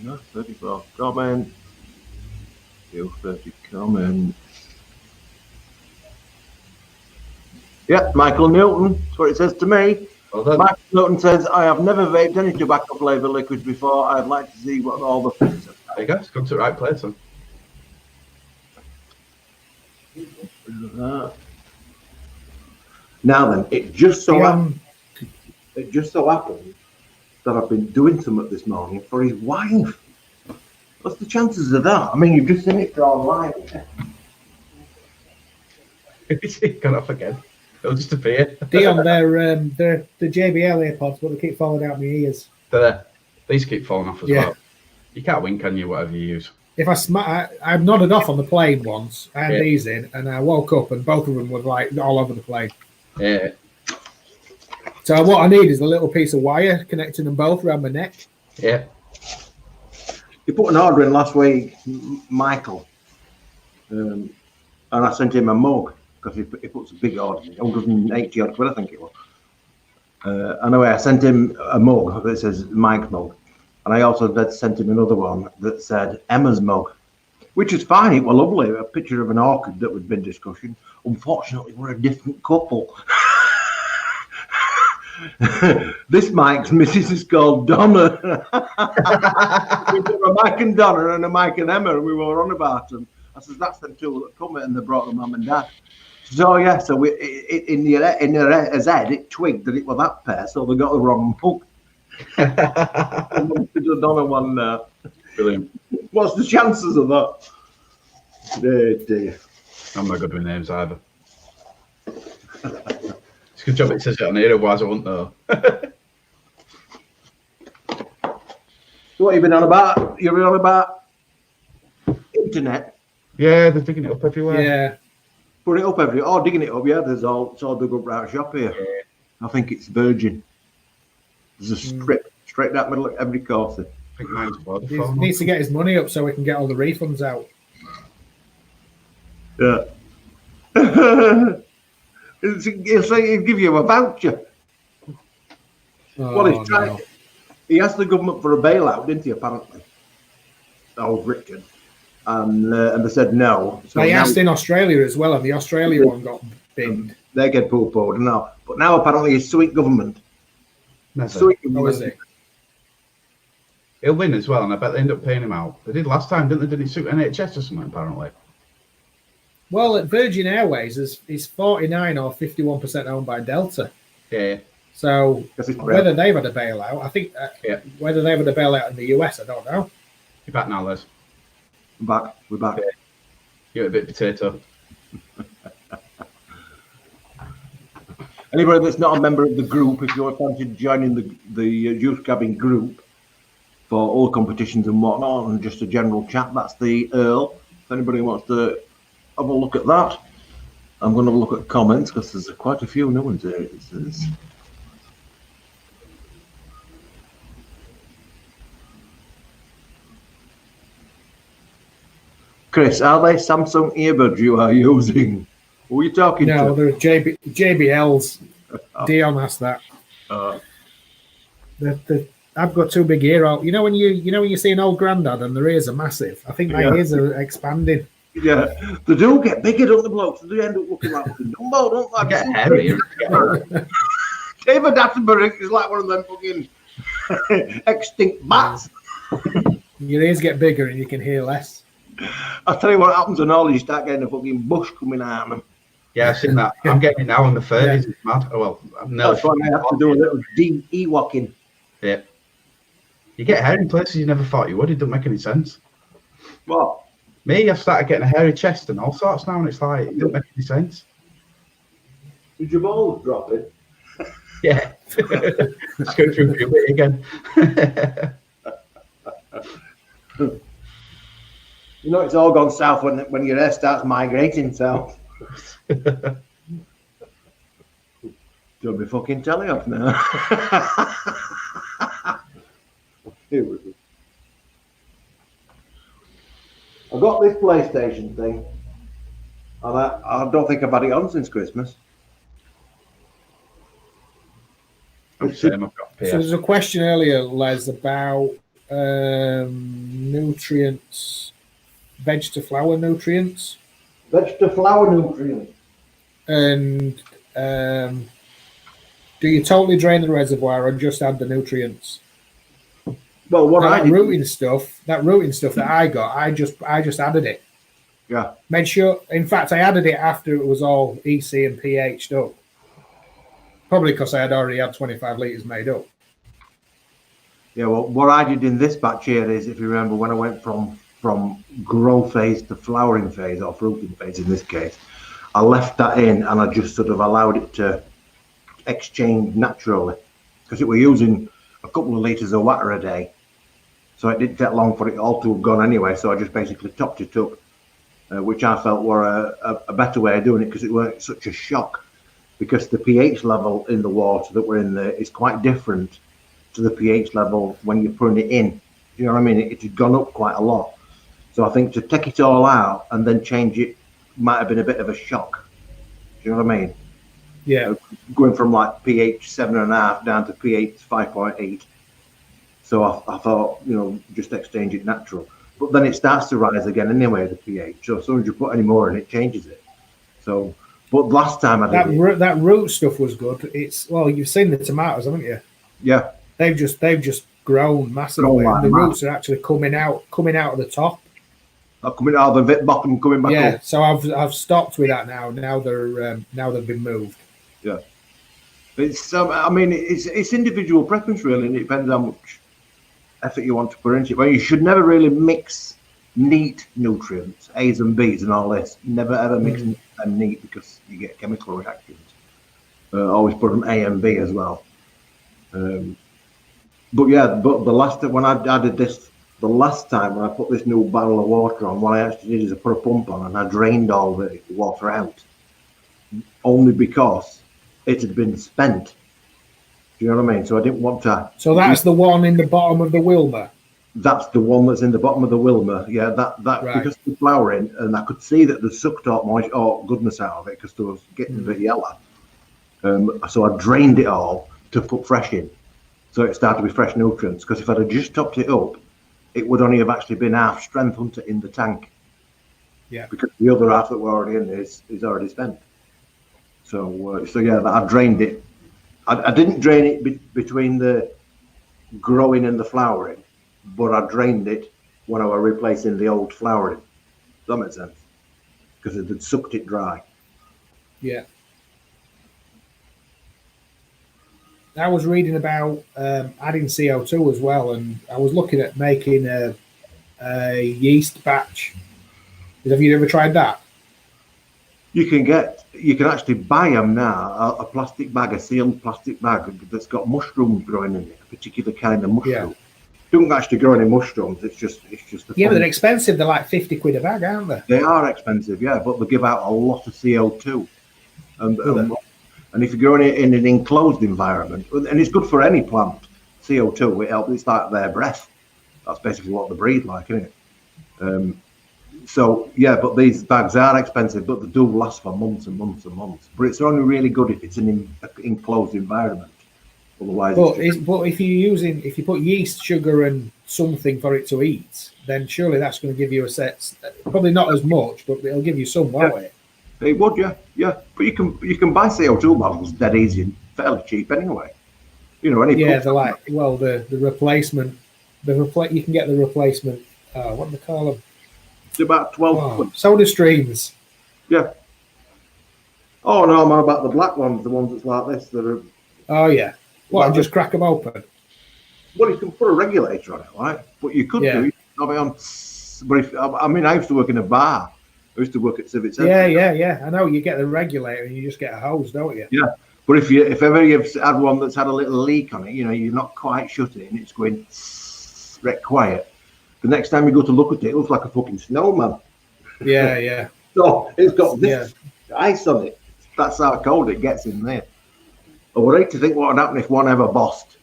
34 comments. 30 comments. Yeah, Michael Newton. That's what it says to me. Well, Michael Newton says, I have never vaped any tobacco flavour liquids before. I'd like to see what all the things are. there you go. It's gone to the right place, then. Now then, it just so happens that I've been doing something this morning for his wife. What's the chances of that? I mean, you've just seen it online. It's gone off again. It'll just appear. Dion, they're the JBL AirPods, but they keep falling out my ears. These keep falling off as well. You can't win, can you? Whatever you use. If I nodded off on the plane once. I had these in, and I woke up, and both of them were like all over the plane. Yeah. So what I need is a little piece of wire connecting them both around my neck. Yeah. You put an order in last week, Michael, and I sent him a mug because he puts a big order in, 180 odd quid, I think it was. Anyway, I sent him a mug that says Mike mug, and I also sent him another one that said Emma's mug, which is fine. It was lovely, a picture of an orchid that we'd been discussing. Unfortunately, we're a different couple. This Mike's missus is called Donna. We've got a Mike and Donna and a Mike and Emma, and we were on about them. I said, that's them two that come and they brought the mum and dad. So yeah, so we, in the head, it twigged that it was that pair, so they got the wrong book. The Donna one there. Brilliant. What's the chances of that? Dear. I'm not good with names either. It's a good job it says it on here, otherwise I wouldn't know. So what have you been on about? You've been on about internet? Yeah, they're digging it up everywhere. Yeah. Put it up everywhere. Oh, digging it up, yeah. It's all dug up right shop here. Yeah. I think it's Virgin. There's a strip straight down the middle of every course. I think mine's He needs to get his money up so we can get all the refunds out. Yeah. He'll give you a voucher. Oh, he's trying. No. He asked the government for a bailout, didn't he? Apparently, old Richard, and they said no. So they asked in Australia as well, and the Australia one got binned. They get pulled forward now, but now apparently it's sweet government. Sweet government. Is it? He'll win as well, and I bet they end up paying him out. They did last time, didn't they? Didn't it suit NHS or something? Apparently. Well, at Virgin Airways is 49 or 51% owned by Delta. Yeah. So whether they've had a bailout, I think whether they've had a bailout in the US, I don't know. You're back now, Les. I'm back. We're back. Yeah. You're a bit potato. Anybody that's not a member of the group, if you're planning to join in the youth cabin group for all competitions and whatnot, and just a general chat, that's the Earl. If anybody wants to have a look at that, I'm going to look at comments because there's quite a few new ones here. It says. Chris, are they Samsung earbuds you are using? Who are you talking to? No, they're JBLs. Dion asked that. Uh, I've got too big ear out. You know when you see an old granddad and their ears are massive. I think my ears are expanding. yeah, they do get bigger, don't the blokes? They do end up looking like fucking Dumbo, don't they? Get hairy. David Attenborough is like one of them fucking extinct bats. Your ears get bigger and you can hear less. I'll tell you what happens when all you start getting a fucking bush coming out of them. Yeah, I've seen that. I'm getting it now in the 30s. It's mad. Oh, well, I'm nearly. That's why I have to do a little deep e-walking. Yeah. You get hair in places you never thought you would. It doesn't make any sense. What? Me, I've started getting a hairy chest and all sorts now, and it's like, it doesn't make any sense. Did your balls drop it? Yeah. Just go through puberty again. You know, it's all gone south when your hair starts migrating south. Don't be fucking telling off now. I got this PlayStation thing, and I don't think I've had it on since Christmas. So there's a question earlier, Les, about nutrients, veg to flower nutrients. Veg to flower nutrients. And do you totally drain the reservoir or just add the nutrients? Well, that rooting stuff that I got, I just added it. Yeah. Made sure. In fact, I added it after it was all EC and pH'd up. Probably because I had already had 25 litres made up. Yeah, well, what I did in this batch here is, if you remember, when I went from grow phase to flowering phase, or fruiting phase in this case, I left that in and I just sort of allowed it to exchange naturally, because it were using a couple of litres of water a day. So it didn't take long for it all to have gone anyway, so I just basically topped it up, which I felt were a better way of doing it, because it weren't such a shock. Because the pH level in the water that we're in there is quite different to the pH level when you're putting it in. You know what I mean? It had gone up quite a lot. So I think to take it all out and then change it might have been a bit of a shock. Do you know what I mean? Yeah. Going from like pH 7.5 down to pH 5.8. So I thought, you know, just exchange it natural. But then it starts to rise again anyway, the pH. So as soon as you put any more in, it changes it. So, but last time I did that root stuff was good. You've seen the tomatoes, haven't you? Yeah. They've just grown massively. The roots are actually coming out of the top. Coming out of the bottom, coming back up. Yeah, so I've stopped with that now. Now they've been moved. Yeah, it's I mean it's individual preference really, and it depends how much effort you want to put into it. Well, you should never really mix neat nutrients, A's and B's, and all this. Never ever mix them neat, because you get chemical reactions. Always put them A and B as well. But the last when I did this. The last time when I put this new barrel of water on, what I actually did is I put a pump on and I drained all the water out, only because it had been spent. Do you know what I mean? So I didn't want to. So that's the one in the bottom of the Wilma. That's the one that's in the bottom of the Wilma. Yeah, that right. Because the flowering, and I could see that they sucked out goodness out of it, because it was getting a bit yellow. So I drained it all to put fresh in, so it started with fresh nutrients. Because if I'd have just topped it up, it would only have actually been half strength in the tank. Yeah. Because the other half that we're already in is already spent. So yeah, I drained it. I didn't drain it between the growing and the flowering, but I drained it when I was replacing the old flowering. Does that make sense? Because it had sucked it dry. Yeah. I was reading about adding CO2 as well, and I was looking at making a yeast batch. Have you ever tried that? You can actually buy them now, a plastic bag, a sealed plastic bag that's got mushrooms growing in it, a particular kind of mushroom. Yeah. It doesn't actually grow any mushrooms, it's just but they're expensive. They're like 50 quid a bag, aren't they? They are expensive, yeah, but they give out a lot of CO2. And if you grow it in an enclosed environment, and it's good for any plant, CO2, it's like their breath. That's basically what they breathe like, isn't it? So yeah, but these bags are expensive, but they do last for months and months and months. But it's only really good if it's an enclosed environment. Otherwise, but if you put yeast, sugar, and something for it to eat, then surely that's going to give you a set. Probably not as much, but it'll give you some, won't it? It would, yeah. But you can buy CO2 bottles dead easy and fairly cheap anyway. You know, they're like the replacement. You can get the replacement. What do they call them? It's about 12. Soda streams. Yeah. Oh no, I'm on about the black ones, the ones that's like this. That are. Oh yeah. What? And just crack them open. Well, you can put a regulator on it, right? But you could do. But if I used to work in a bar. I used to work at Civic Centre. Yeah. I know you get the regulator and you just get a hose, don't you? Yeah. But if ever you've had one that's had a little leak on it, you know, you're not quite shut it and it's going wreck quiet. The next time you go to look at it, it looks like a fucking snowman. Yeah. So it's got this ice on it. That's how cold it gets in there. I would hate to think what would happen if one ever burst.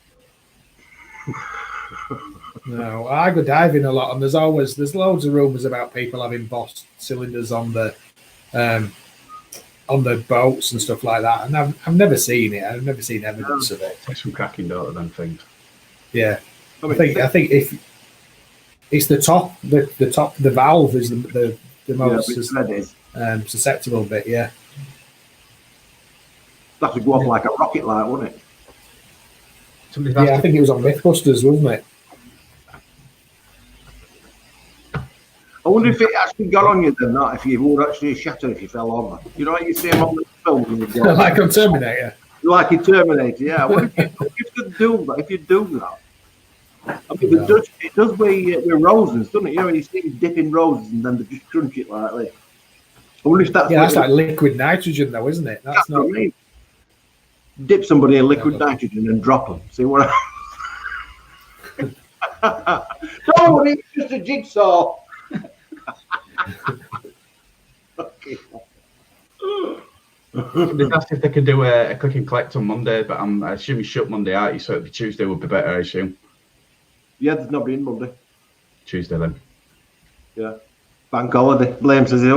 No, I go diving a lot, and there's loads of rumours about people having burst cylinders on the boats and stuff like that, and I've never seen it. I've never seen evidence of it. Takes some cracking dough them things. Yeah, I think if it's the top, the valve is the most susceptible bit. Yeah, that would go off like a rocket light, wouldn't it? I think it was on Mythbusters, wasn't it? I wonder if it actually got on you then, that if you would actually shatter if you fell over. You know, like you see them on the film. Like on Terminator. Like in Terminator, yeah. I wonder if you do that. If you do that, I mean, it does with roses, doesn't it? You know, when you see them dipping roses and then they just crunch it like this. I wonder if that's that's like liquid nitrogen, though, isn't it? That's not. What I mean. Dip somebody in liquid nitrogen and drop them. See what happens. Don't worry, it's just a jigsaw. Okay. They've asked if they could do a click and collect on Monday, but I assume you shut Monday, aren't you? So it'd be Tuesday would be better, I assume. Yeah, there's nobody in Monday. Tuesday then. Yeah. Bank holiday. Blame says he's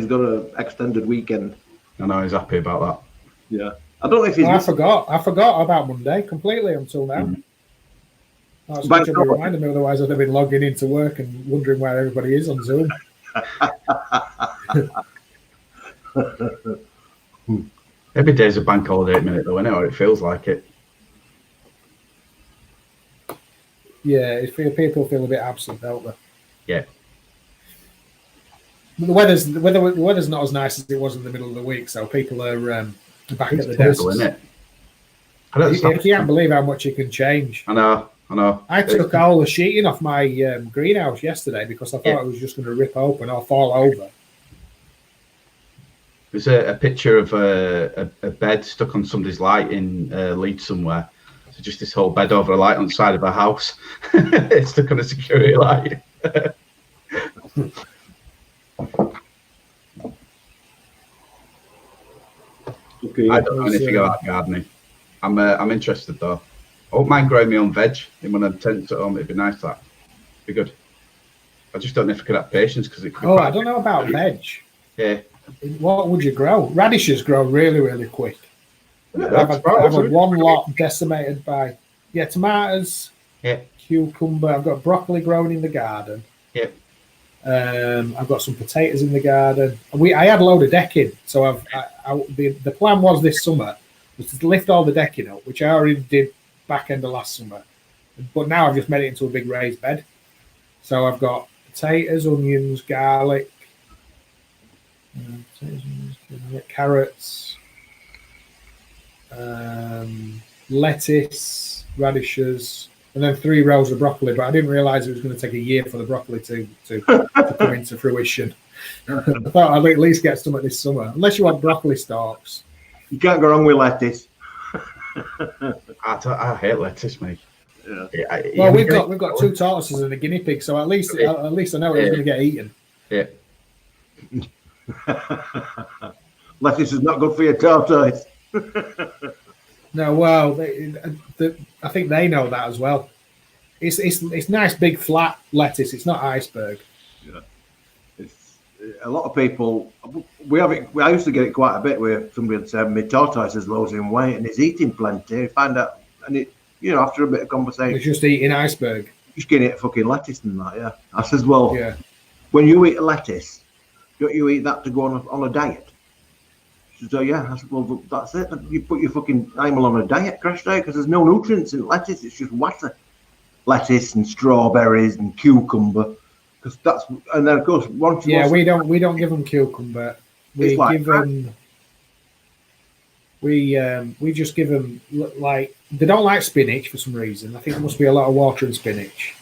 got an extended weekend. I know he's happy about that. Yeah. I don't know if he's. I forgot about Monday completely until now. Mm-hmm. That's good to remind me, otherwise I'd have been logging into work and wondering where everybody is on Zoom. Every day's a bank holiday at minute though, isn't it? Or it feels like it. Yeah, people feel a bit absent, don't they? Yeah. The weather's not as nice as it was in the middle of the week, so people are back at the desks. Isn't it? You can't believe how much it can change. I know. I took all the sheeting off my greenhouse yesterday because I thought it was just going to rip open or fall over. There's a picture of a bed stuck on somebody's light in Leeds somewhere. So just this whole bed over a light on the side of a house. It's stuck on a security light. Okay. I don't know anything about gardening. I'm interested though. I wouldn't mind growing my own veg in one of the tents at home. It'd be nice, that. Be good. I just don't know if I could have patience because it could be I don't know about veg. Yeah. What would you grow? Radishes grow really, really quick. Yeah, I've had one lot decimated by tomatoes, cucumber. I've got broccoli growing in the garden. Yeah. I've got some potatoes in the garden. I had a load of decking, so the plan was this summer was to lift all the decking up, which I already did back end of last summer. But now I've just made it into a big raised bed. So I've got potatoes, onions, garlic, carrots, lettuce, radishes, and then 3 rows of broccoli. But I didn't realise it was going to take a year for the broccoli to come into fruition. I thought I'd at least get some this summer, unless you want broccoli stalks. You can't go wrong with lettuce. I hate lettuce, mate. Yeah. We've got 2 tortoises and a guinea pig, so at least I know it's going to get eaten. Yeah. Lettuce is not good for your tortoise. No, well, I think they know that as well. It's nice big flat lettuce. It's not iceberg. Yeah. a lot of people, we have it. I used to get it quite a bit where somebody would say, "My tortoise is losing weight and he's eating plenty." You find out, and it, after a bit of conversation, It's just eating iceberg. just getting it fucking lettuce and that. Yeah, I says, "Well, Yeah. when you eat lettuce, don't you eat that to go on a diet?" She said, "Oh yeah." I said, "Well, that's it. You put your fucking animal on a diet, crash diet, because there's no nutrients in lettuce. It's just water, lettuce and strawberries and cucumber." Because that's, and then of course once you we don't give them cucumber. We give them. We just give them like they don't like spinach for some reason. I think there must be a lot of water in spinach,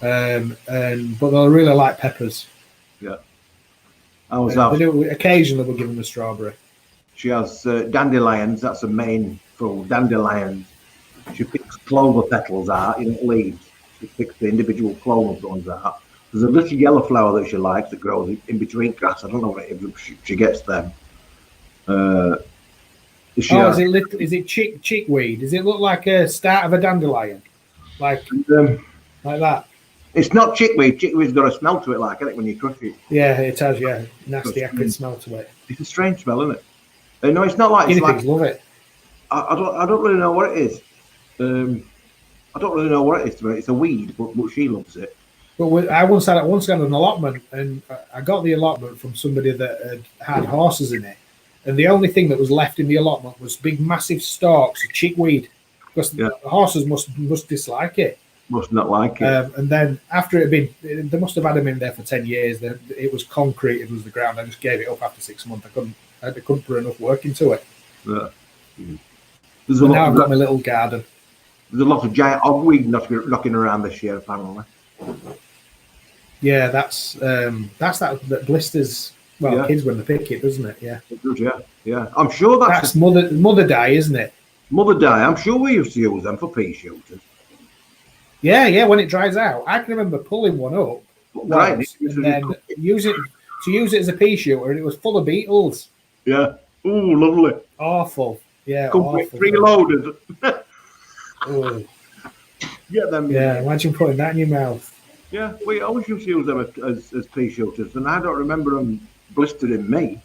but they'll really like peppers. Yeah, occasionally we'll give them a strawberry. She has dandelions. That's the main food. Dandelions. She picks clover petals out, leaves. She picks the individual clover ones out. There's a little yellow flower that she likes that grows in between grass. I don't know what it is. She gets them. Is it chickweed? Does it look like a start of a dandelion? Like that? It's not chickweed. Chickweed's got a smell to it, like, isn't it, when you crush it? Yeah, it has, yeah. Nasty, acrid smell to it. It's a strange smell, isn't it? No, it's not like... Guinea pigs love it. I don't really know what it is. I don't really know what it is. It's a weed, but she loves it. But I once had an allotment, and I got the allotment from somebody that had horses in it. And the only thing that was left in the allotment was big, massive stalks of chickweed, because the horses must dislike it. Must not like it. And then after it had been, they must have had them in there for 10 years. It was concrete. It was the ground. I just gave it up after 6 months. I couldn't put enough work into it. Yeah. Now I've got my little garden. There's a lot of giant hogweed knocking around this year, apparently. Yeah, that's that blisters. Well, kids when they pick it, doesn't it? Yeah. It does, yeah. I'm sure that's mother dye, isn't it? Mother dye. I'm sure we used to use them for pea shooters. Yeah. When it dries out, I can remember pulling one up once, and then use it as a pea shooter, and it was full of beetles. Yeah. Ooh, lovely. Awful. Yeah. Preloaded. Oh. Get them. Yeah. Imagine putting that in your mouth. Yeah, we always used to use them as pea shooters, and I don't remember them blistering me.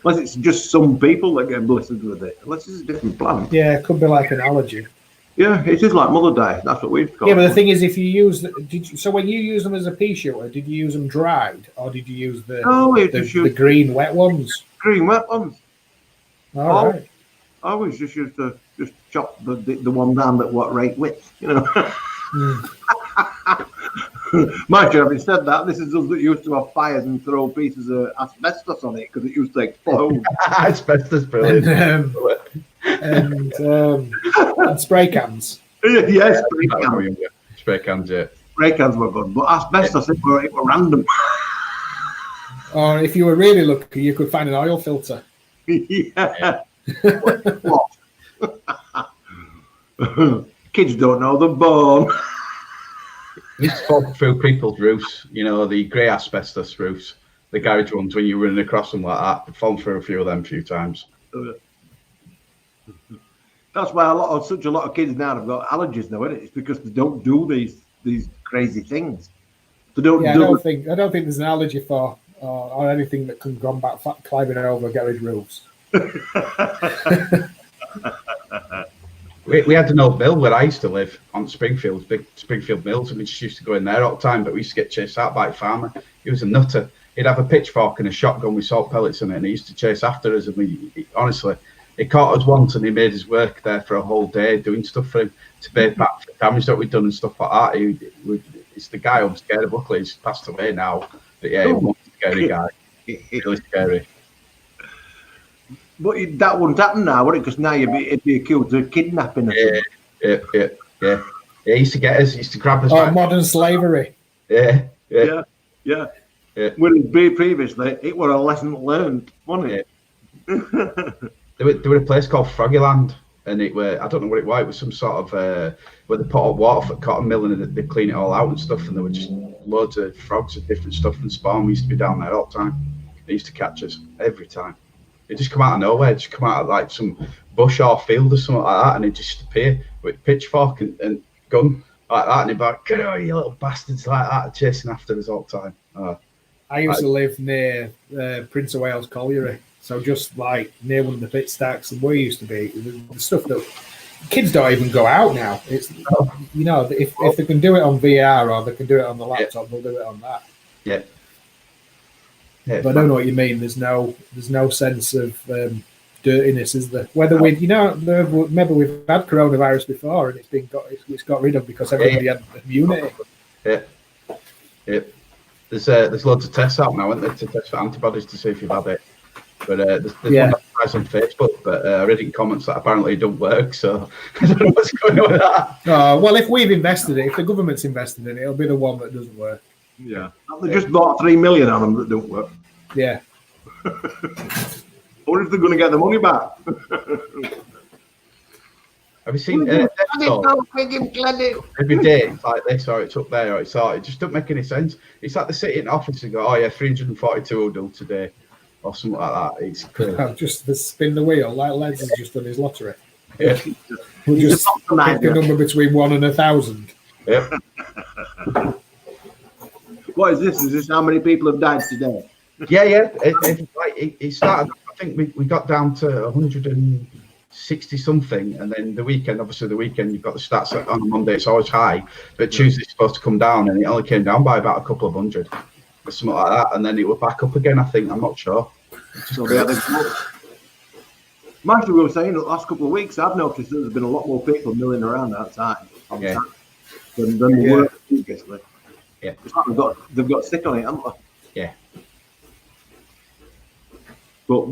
Unless it's just some people that get blistered with it. Unless it's a different plant. Yeah, it could be like an allergy. Yeah, it is like mother dye. That's what we've got. Yeah, but the thing is, if you use so when you use them as a pea shooter, did you use them dried or did you use the green wet ones? Green wet ones. All right. I always just used to just chop the one down that right width, Mind you, having said that, this is us that used to have fires and throw pieces of asbestos on it because it used to explode. Asbestos, brilliant. And spray cans. Yes, spray cans, yeah. Spray cans were good, but asbestos, it were random. Or if you were really lucky, you could find an oil filter. Yeah. Kids don't know they're born. It's fallen through people's roofs, the grey asbestos roofs, the garage ones when you're running across them like that. I've fallen through a few of them a few times. That's why such a lot of kids now have got allergies now, isn't it? It's because they don't do these crazy things. They don't. Yeah, I don't think there's an allergy for or anything that can combat climbing over garage roofs. We had an old mill where I used to live on Springfield, big Springfield Mills, and we just used to go in there all the time, but we used to get chased out by a farmer. He was a nutter. He'd have a pitchfork and a shotgun with salt pellets in it, and he used to chase after us, and honestly, he caught us once and he made us work there for a whole day doing stuff for him to pay back for damage that we'd done and stuff like that. It's the guy I'm scared of. Luckily, he's passed away now, but yeah, he was a scary guy. Really scary. But that wouldn't happen now, would it? Because now it'd be accused of kidnapping. Yeah. He used to get us. He used to grab us. Oh, modern slavery. Yeah. When it'd be previously, it was a lesson learned, wasn't it? There was a place called Froggyland, and I don't know what it was. It was some sort of where they put hot water for cotton mill and they clean it all out and stuff. And there were just loads of frogs and different stuff and spawn. We used to be down there all the time. They used to catch us every time. It just come out of nowhere, just come out of like some bush or field or something like that, and it just appear with pitchfork and gun like that, and he'd be like, "Get away, you little bastards!" like that, chasing after us all the time. I used to live near Prince of Wales Colliery, so just like near one of the pit stacks, and where used to be the stuff that kids don't even go out now. It's if they can do it on VR or they can do it on the laptop, they'll do it on that. Yeah. But I don't know what you mean. There's no sense of dirtiness, is there? Whether remember we've had coronavirus before and it's got rid of because everybody had immunity. Yeah. There's loads of tests out now, aren't there, to test for antibodies to see if you've had it. But there's one advertised on Facebook, but I read in comments that apparently it don't work. So I don't know what's going on with that. Oh, well, if we've invested it, if the government's invested in it, it'll be the one that doesn't work. Yeah, they just bought 3 million on them that don't work. Yeah. Or if they're going to get the money back. Have you seen every day it's like this, or it's up there, or it's like, it just don't make any sense. It's like they sit in office and go, oh yeah, 342 will do today, or something like that. It's crazy. Just spin the wheel, like Les has just done his lottery. Yeah. We'll just pick a number between 1 and 1,000. Yeah. What is this? Is this how many people have died today? Yeah. It started, I think we got down to 160 something, and then the weekend, you've got the stats on Monday, it's always high, but Tuesday's supposed to come down, and it only came down by about a couple of hundred, or something like that, and then it was back up again, I think. I'm not sure. So Marshall, we were saying the last couple of weeks, I've noticed that there's been a lot more people milling around outside than there were previously. Yeah. It's like they've got sick on it, haven't they? Yeah. But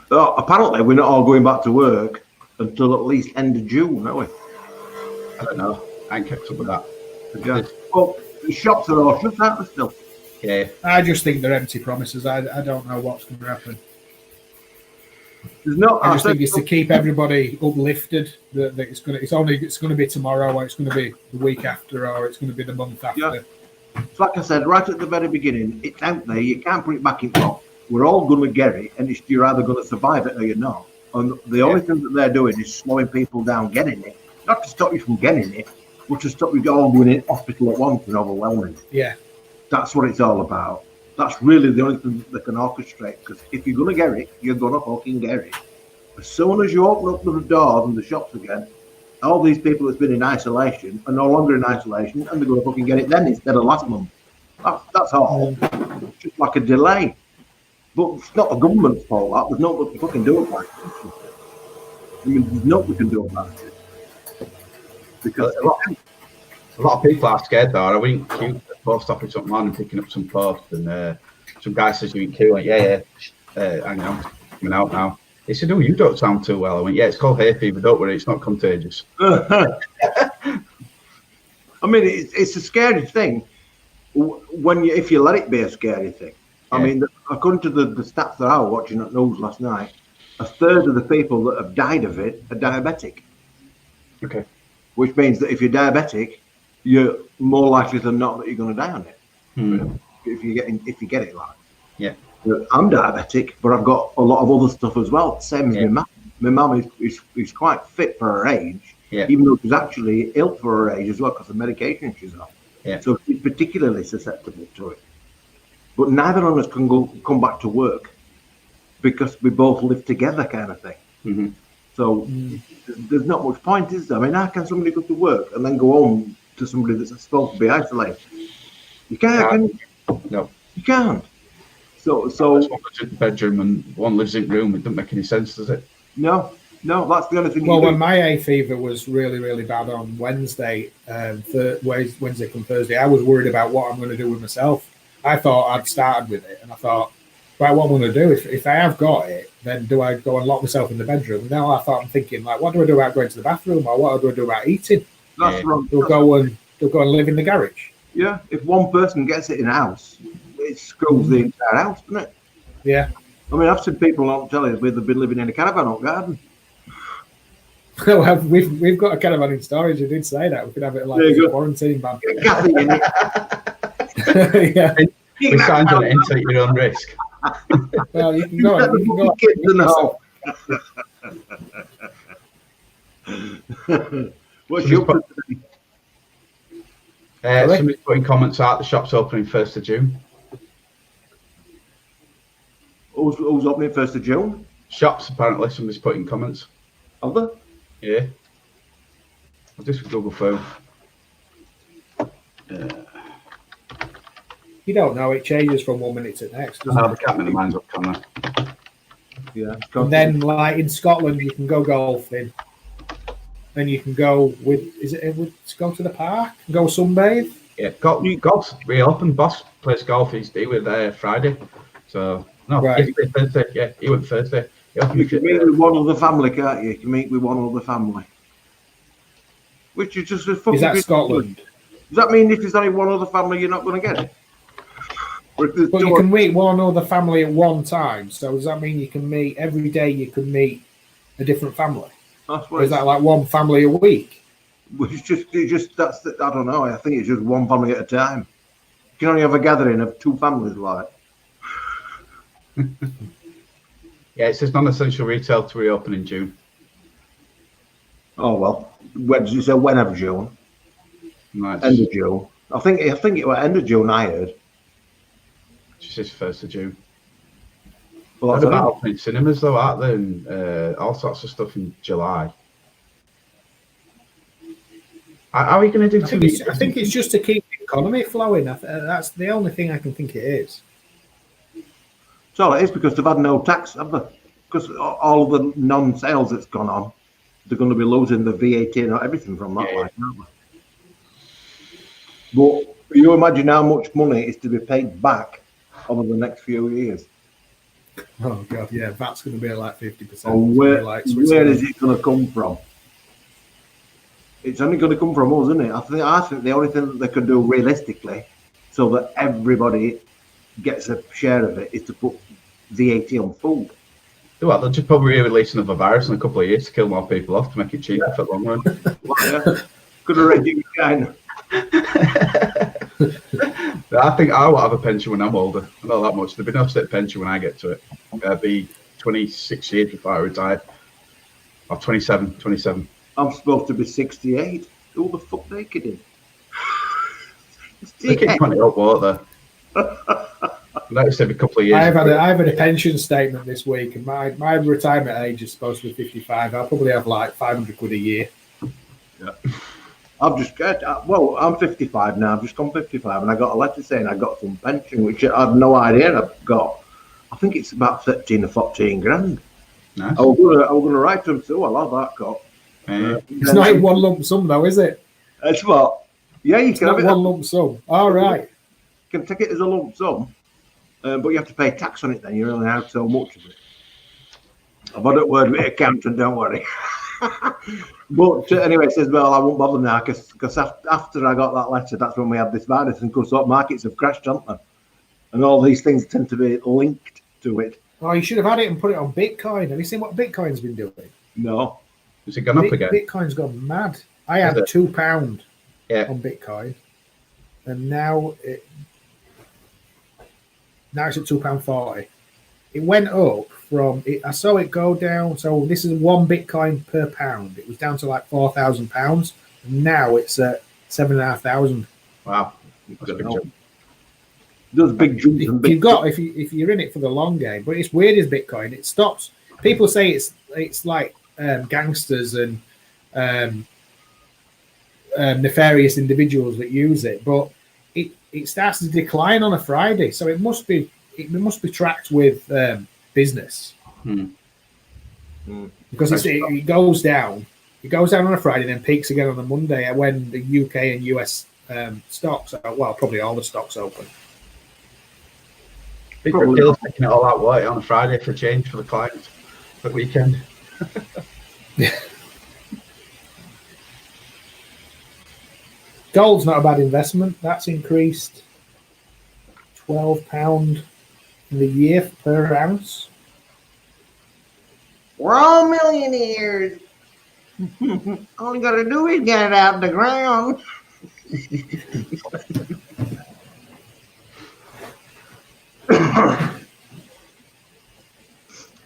apparently we're not all going back to work until at least end of June, are we? I don't know. I ain't kept up with that. Yeah. Well, the shops are all shut, aren't they, still? Yeah. I just think they're empty promises. I don't know what's going to happen. There's no. I just think it's to keep everybody uplifted. That it's going to be tomorrow, or it's going to be the week after, or it's going to be the month after. Yeah. It's like I said right at the very beginning. It's out there. You can't put it back in clock. We're all going to get it, and you're either going to survive it or you're not. And the only thing that they're doing is slowing people down getting it, not to stop you from getting it, but to stop you all going in hospital at once and overwhelming. Yeah, that's what it's all about. That's really the only thing that can orchestrate. Because if you're going to get it, you're going to fucking get it. As soon as you open up the doors and the shops again, all these people that's been in isolation are no longer in isolation, and they're going to fucking get it then instead of last month. That's all. Just like a delay. But it's not the government's fault. There's no what we fucking do about it. I mean, there's no we can do about it. Because a lot of people are scared though. I went queue at the post office up man and picking up some post, and some guy says you in queue. I went, hang on, coming out now. He said, "Oh, you don't sound too well." I went, "Yeah, it's called hay fever. Don't worry, it's not contagious." I mean, it's a scary thing if you let it be a scary thing. I mean, according to the stats that I was watching at news last night, a third of the people that have died of it are diabetic. Okay. Which means that if you're diabetic, you're more likely than not that you're going to die on it. If you get it like. Yeah. I'm diabetic, but I've got a lot of other stuff as well. Same as my mum. My mum is quite fit for her age, even though she's actually ill for her age as well because of the medication she's on. Yeah. So she's particularly susceptible to it. But neither of us can come back to work because we both live together, kind of thing. Mm-hmm. So there's not much point, is there? I mean, how can somebody go to work and then go home to somebody that's supposed to be isolated? You can't. Can you? No, you can't. So one lives in the bedroom and one lives in the room. It doesn't make any sense, does it? No, that's the only thing. Well, when my hay fever was really, really bad on Wednesday, Wednesday come Thursday, I was worried about what I'm going to do with myself. I thought I'd started with it, and I thought, right, what I'm going to do if I have got it, then do I go and lock myself in the bedroom? Now I'm thinking, like, what do I do about going to the bathroom, or what do I do about eating? That's wrong. They'll go and live in the garage. Yeah, if one person gets it in a house, it screws the entire house, doesn't it? Yeah. I mean, I've seen people on telly where they've been living in a caravan or garden. Well, we've got a caravan in storage. You did say that we could have it like a quarantine ban. Kathy in it. Yeah. We signed on it and take your own risk. Well, you can go. You can go. Kids and all. What's your Somebody's putting comments out. The shop's opening 1st of June. schools opening 1st of June. Shops, apparently, somebody's putting comments. Have they? Yeah. I'll just Google phone. You don't know, it changes from 1 minute to the next, doesn't I it? can't make my mind up, can I? Yeah. And then, like in Scotland, you can go golfing, and you can go go to the park, go sunbathe. Yeah, golf's reopened. Boss plays golf each day with Friday. So, no, Right. yesterday, Thursday. Yeah, he went Thursday. You can meet with one other family, can't you? You can meet with one other family. Which is just a fucking... Is that Scotland? Does that mean if there's only one other family, you're not going to get it? But you can meet one other family at one time. So does that mean you can meet every day? You can meet a different family. Or is that like one family a week? It's just I don't know. I think it's just one family at a time. You can only have a gathering of 2 families, like. Yeah, it says non-essential retail to reopen in June. Oh well, when did you say? When of June? Right. End of June. I think it was end of June. I heard. She says 1st of June. Well, What about opening cinemas though, aren't there? And all sorts of stuff in July. Are we going to do I think it's just to keep the economy flowing. That's the only thing I can think it is. So it is because they've had no tax, have they? Because all the non-sales that's gone on, they're going to be losing the VAT and everything from that, aren't they? But you imagine how much money is to be paid back over the next few years. Oh god, yeah, that's going to be like 50%. And where is it going to come from? It's only going to come from us, isn't it? I think the only thing that they could do realistically, so that everybody gets a share of it, is to put VAT on food. Well, they'll just probably release another virus in a couple of years to kill more people off to make it cheaper for the long run. Well, yeah. Could have read it again. I think I will have a pension when I'm older. Not that much. There'll be no state pension when I get to it. It'll be 26 years before I retire. Or 27. I'm supposed to be 68. Who the fuck they kidding? They keep putting it up, won't they? Notice every couple of years. I've had a pension statement this week, and my retirement age is supposed to be 55. I'll probably have like 500 quid a year. Yeah. I'm 55 now. I've just gone 55, and I got a letter saying I got some pension, which I had no idea I've got. I think it's about 13 or 14 grand. Nice. I was gonna write to them too. I love that got. It's not in one lump sum though, is it? It's what? Yeah, you can have it. One lump sum. All right. You can take it as a lump sum, but you have to pay tax on it. Then you only have so much of it. I've had a word with accountant. Don't worry. But anyway, it says, well, I won't bother now because after I got that letter, that's when we had this virus, and of course, markets have crashed, haven't they? And all these things tend to be linked to it. Oh, you should have had it and put it on Bitcoin. Have you seen what Bitcoin's been doing? No. Has it gone up again? Bitcoin's gone mad. I had £2 on Bitcoin, and now it's at £2.40. It went up from I saw it go down. So this is 1 Bitcoin per pound. It was down to like £4,000. Now it's at 7,500. Wow, that's a big jump. Those big jumps. If you're in it for the long game, but it's weird as Bitcoin. It stops. People say it's like gangsters and nefarious individuals that use it, but it starts to decline on a Friday, so it must be tracked with business because it goes down. It goes down on a Friday, then peaks again on a Monday when the UK and US stocks are, well, probably all the stocks open. People are taking it all out way on a Friday for change for the clients for the weekend. Gold's not a bad investment. That's increased £12 in the year per ounce. We're all millionaires. All you got to do is get it out of the ground.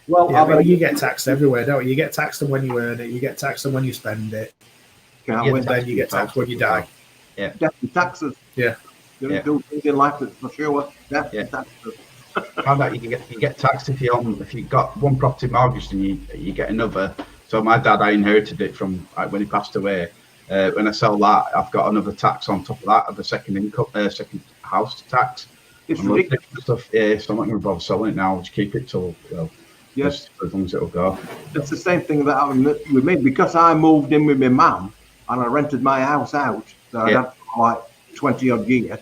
Well, yeah, you get taxed everywhere, don't you? You get taxed on when you earn it. You get taxed on when you spend it. Then you get taxed when you die. Yeah, definitely taxes. Yeah. You don't do things in life that's for sure. Definitely taxes. Found out you get taxed if you've got one property mortgaged and you get another. So my dad, I inherited it from when he passed away. When I sell that, I've got another tax on top of that, of the second income, second house tax. It's ridiculous stuff. Yeah, so I'm not going to bother selling it now. I'll just keep it till yes, as long as it'll go. it's the same thing that happened with me because I moved in with my mum and I rented my house out. So I had like 20 odd years.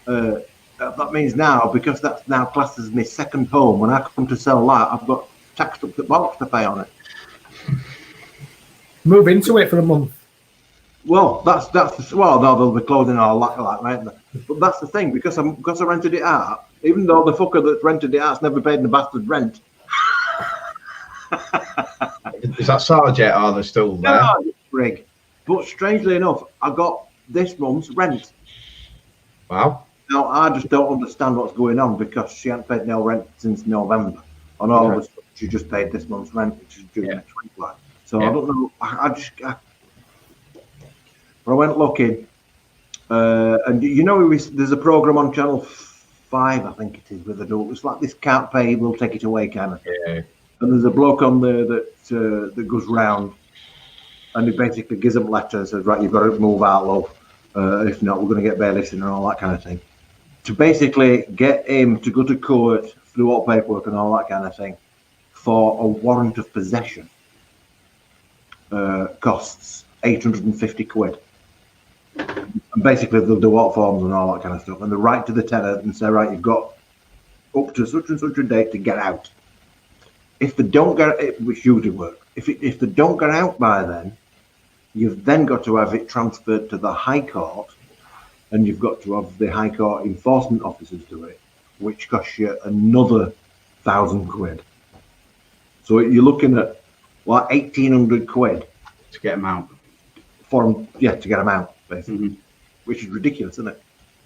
That means now, because that's now classed as my second home, when I come to sell that, I've got tax up the bollocks to pay on it. Move into it for a month. Well, that's well, no, they'll be closing all that, right? But that's the thing, because I rented it out, even though the fucker that rented it out's never paid the bastard rent. Is that sorted yet, or are they still there? No, rig. But strangely enough, I got this month's rent. Wow. Now, I just don't understand what's going on because she hasn't paid no rent since November. And all of a sudden, she just paid this month's rent, which is due next week. So I don't know. But I went looking. And you know, there's a program on Channel 5, I think it is, with adult. It's like this can't pay, we'll take it away kind of thing. Yeah. And there's a bloke on there that goes round and he basically gives them letters, says, right, you've got to move out, love. If not, we're going to get bailiffs in and all that kind of thing. To basically get him to go to court through all paperwork and all that kind of thing for a warrant of possession costs 850 quid. And basically they'll do what forms and all that kind of stuff. And they write to the tenant and say, right, you've got up to such and such a date to get out. If they don't get it, which usually works, if they don't get out by then, you've then got to have it transferred to the High Court, and you've got to have the High Court enforcement officers do it, which costs you another 1,000 quid. So you're looking at like 1,800 quid to get them out. To get them out, basically, which is ridiculous, isn't it?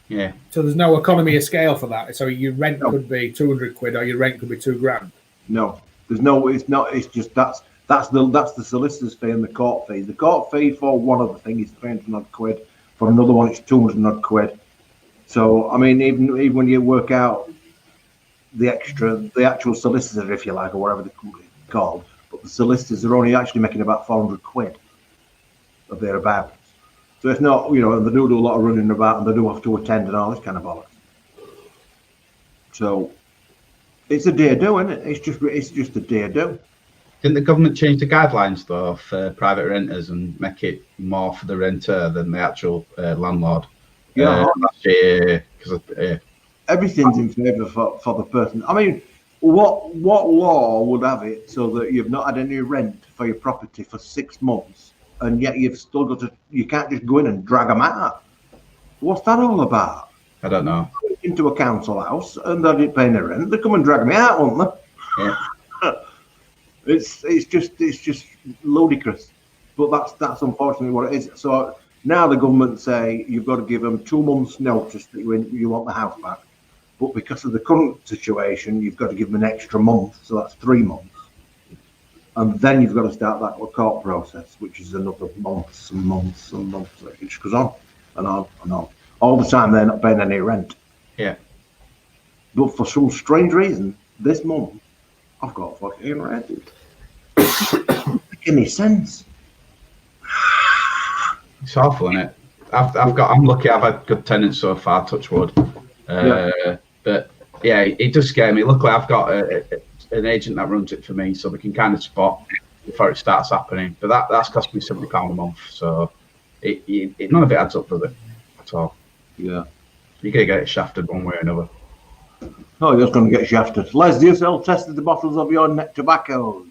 Yeah. So there's no economy of scale for that. So your rent could be 200 quid, or your rent could be $2,000. No, there's no. It's not. It's just that's the solicitor's fee and the court fee. The court fee for one of the things is 300 odd quid. For another one, it's 200 odd quid. So I mean, even when you work out the actual solicitor, if you like, or whatever the company's called, but the solicitors are only actually making about 400 quid or thereabouts. So it's not, you know, and they do a lot of running about, and they do have to attend and all this kind of bollocks. So it's a dear do, isn't it? It's just a dear do. Didn't the government change the guidelines though for private renters and make it more for the renter than the actual landlord? Yeah, last year, because everything's in favour for the person. I mean, what law would have it so that you've not had any rent for your property for 6 months, and yet you've still got to? You can't just go in and drag them out. What's that all about? I don't know. Into a council house and they didn't pay any rent. They come and drag me out, won't they? Yeah. It's just ludicrous, but that's unfortunately what it is. So now the government say you've got to give them 2 months' notice that you want the house back, but because of the current situation, you've got to give them an extra month, so that's 3 months, and then you've got to start that court process, which is another months and months and months. It just goes on and on and on. All the time they're not paying any rent. Yeah. But for some strange reason, this month I've got fucking rent. Doesn't make any sense. It's awful, isn't it? I'm lucky. I've had good tenants so far. Touch wood. But yeah, it does scare me. Luckily, I've got an agent that runs it for me, so we can kind of spot before it starts happening. But that's cost me £70 a month, so it none of it adds up, does it? At all. Yeah. You're gonna get it shafted one way or another. Oh, you're just going to get shafted. Les, do you sell tested the bottles of your net tobaccos?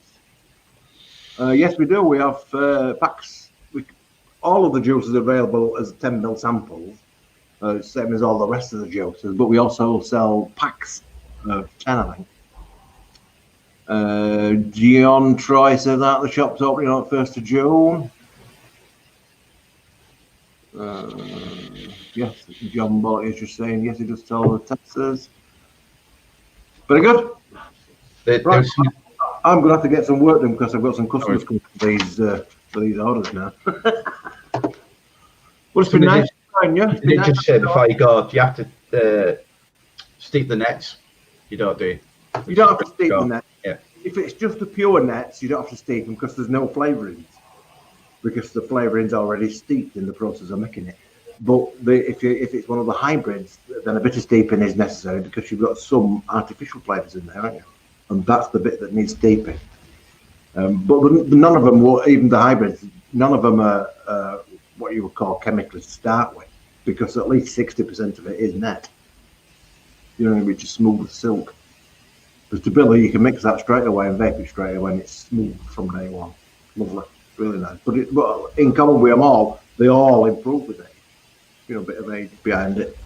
Yes, we do. We have packs. All of the juices are available as 10ml samples, same as all the rest of the juices, but we also sell packs of 10, I think. Dion Troy said that the shop's opening on 1st of June. Yes, John Bolt is just saying, yes, he does sell the testers. Very good. Right. I'm going to have to get some work done because I've got some customers coming for these orders now. Well, it's been nice. Just say before you go, do you have to steep the nets You don't do it. You don't have to steep Go. the net. Yeah. If it's just the pure nets, you don't have to steep them because there's no flavourings. Because the flavouring's already steeped in the process of making it. But if it's one of the hybrids, then a bit of steeping is necessary because you've got some artificial flavours in there, haven't you? And that's the bit that needs steeping. But none of them, even the hybrids, none of them are what you would call chemically to start with, because at least 60% of it is net. You know, which is smooth as silk. The stability, you can mix that straight away and vape it straight away, and it's smooth from day one. Lovely, really nice. But in common with them all, they all improve with it. You know, a bit of age behind it.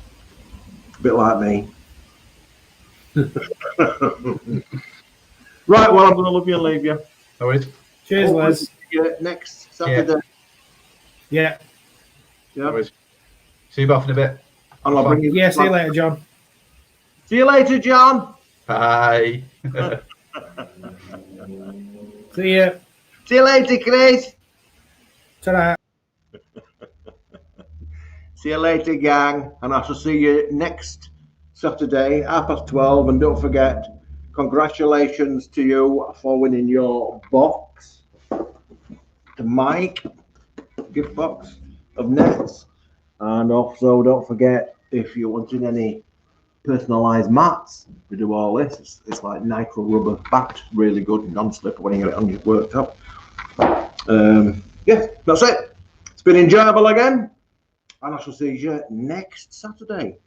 A bit like me. Right, well, I'm going to love you and leave you. No worries. Cheers, Les. Next Saturday. Yeah. Yeah. No worries. See you both in a bit. And I'll bring you. Yeah, see you later, John. See you later, John. Bye. See ya. See you later, Chris. Ta-da. See you later, gang. And I shall see you next Saturday, 12:30. And don't forget, congratulations to you for winning your box. The Mike gift box of nets. And also, don't forget, if you're wanting any personalized mats, we do all this. It's like nitro rubber backed, really good, non-slip when you get it on your worktop. Yeah, that's it. It's been enjoyable again, and I shall see you next Saturday.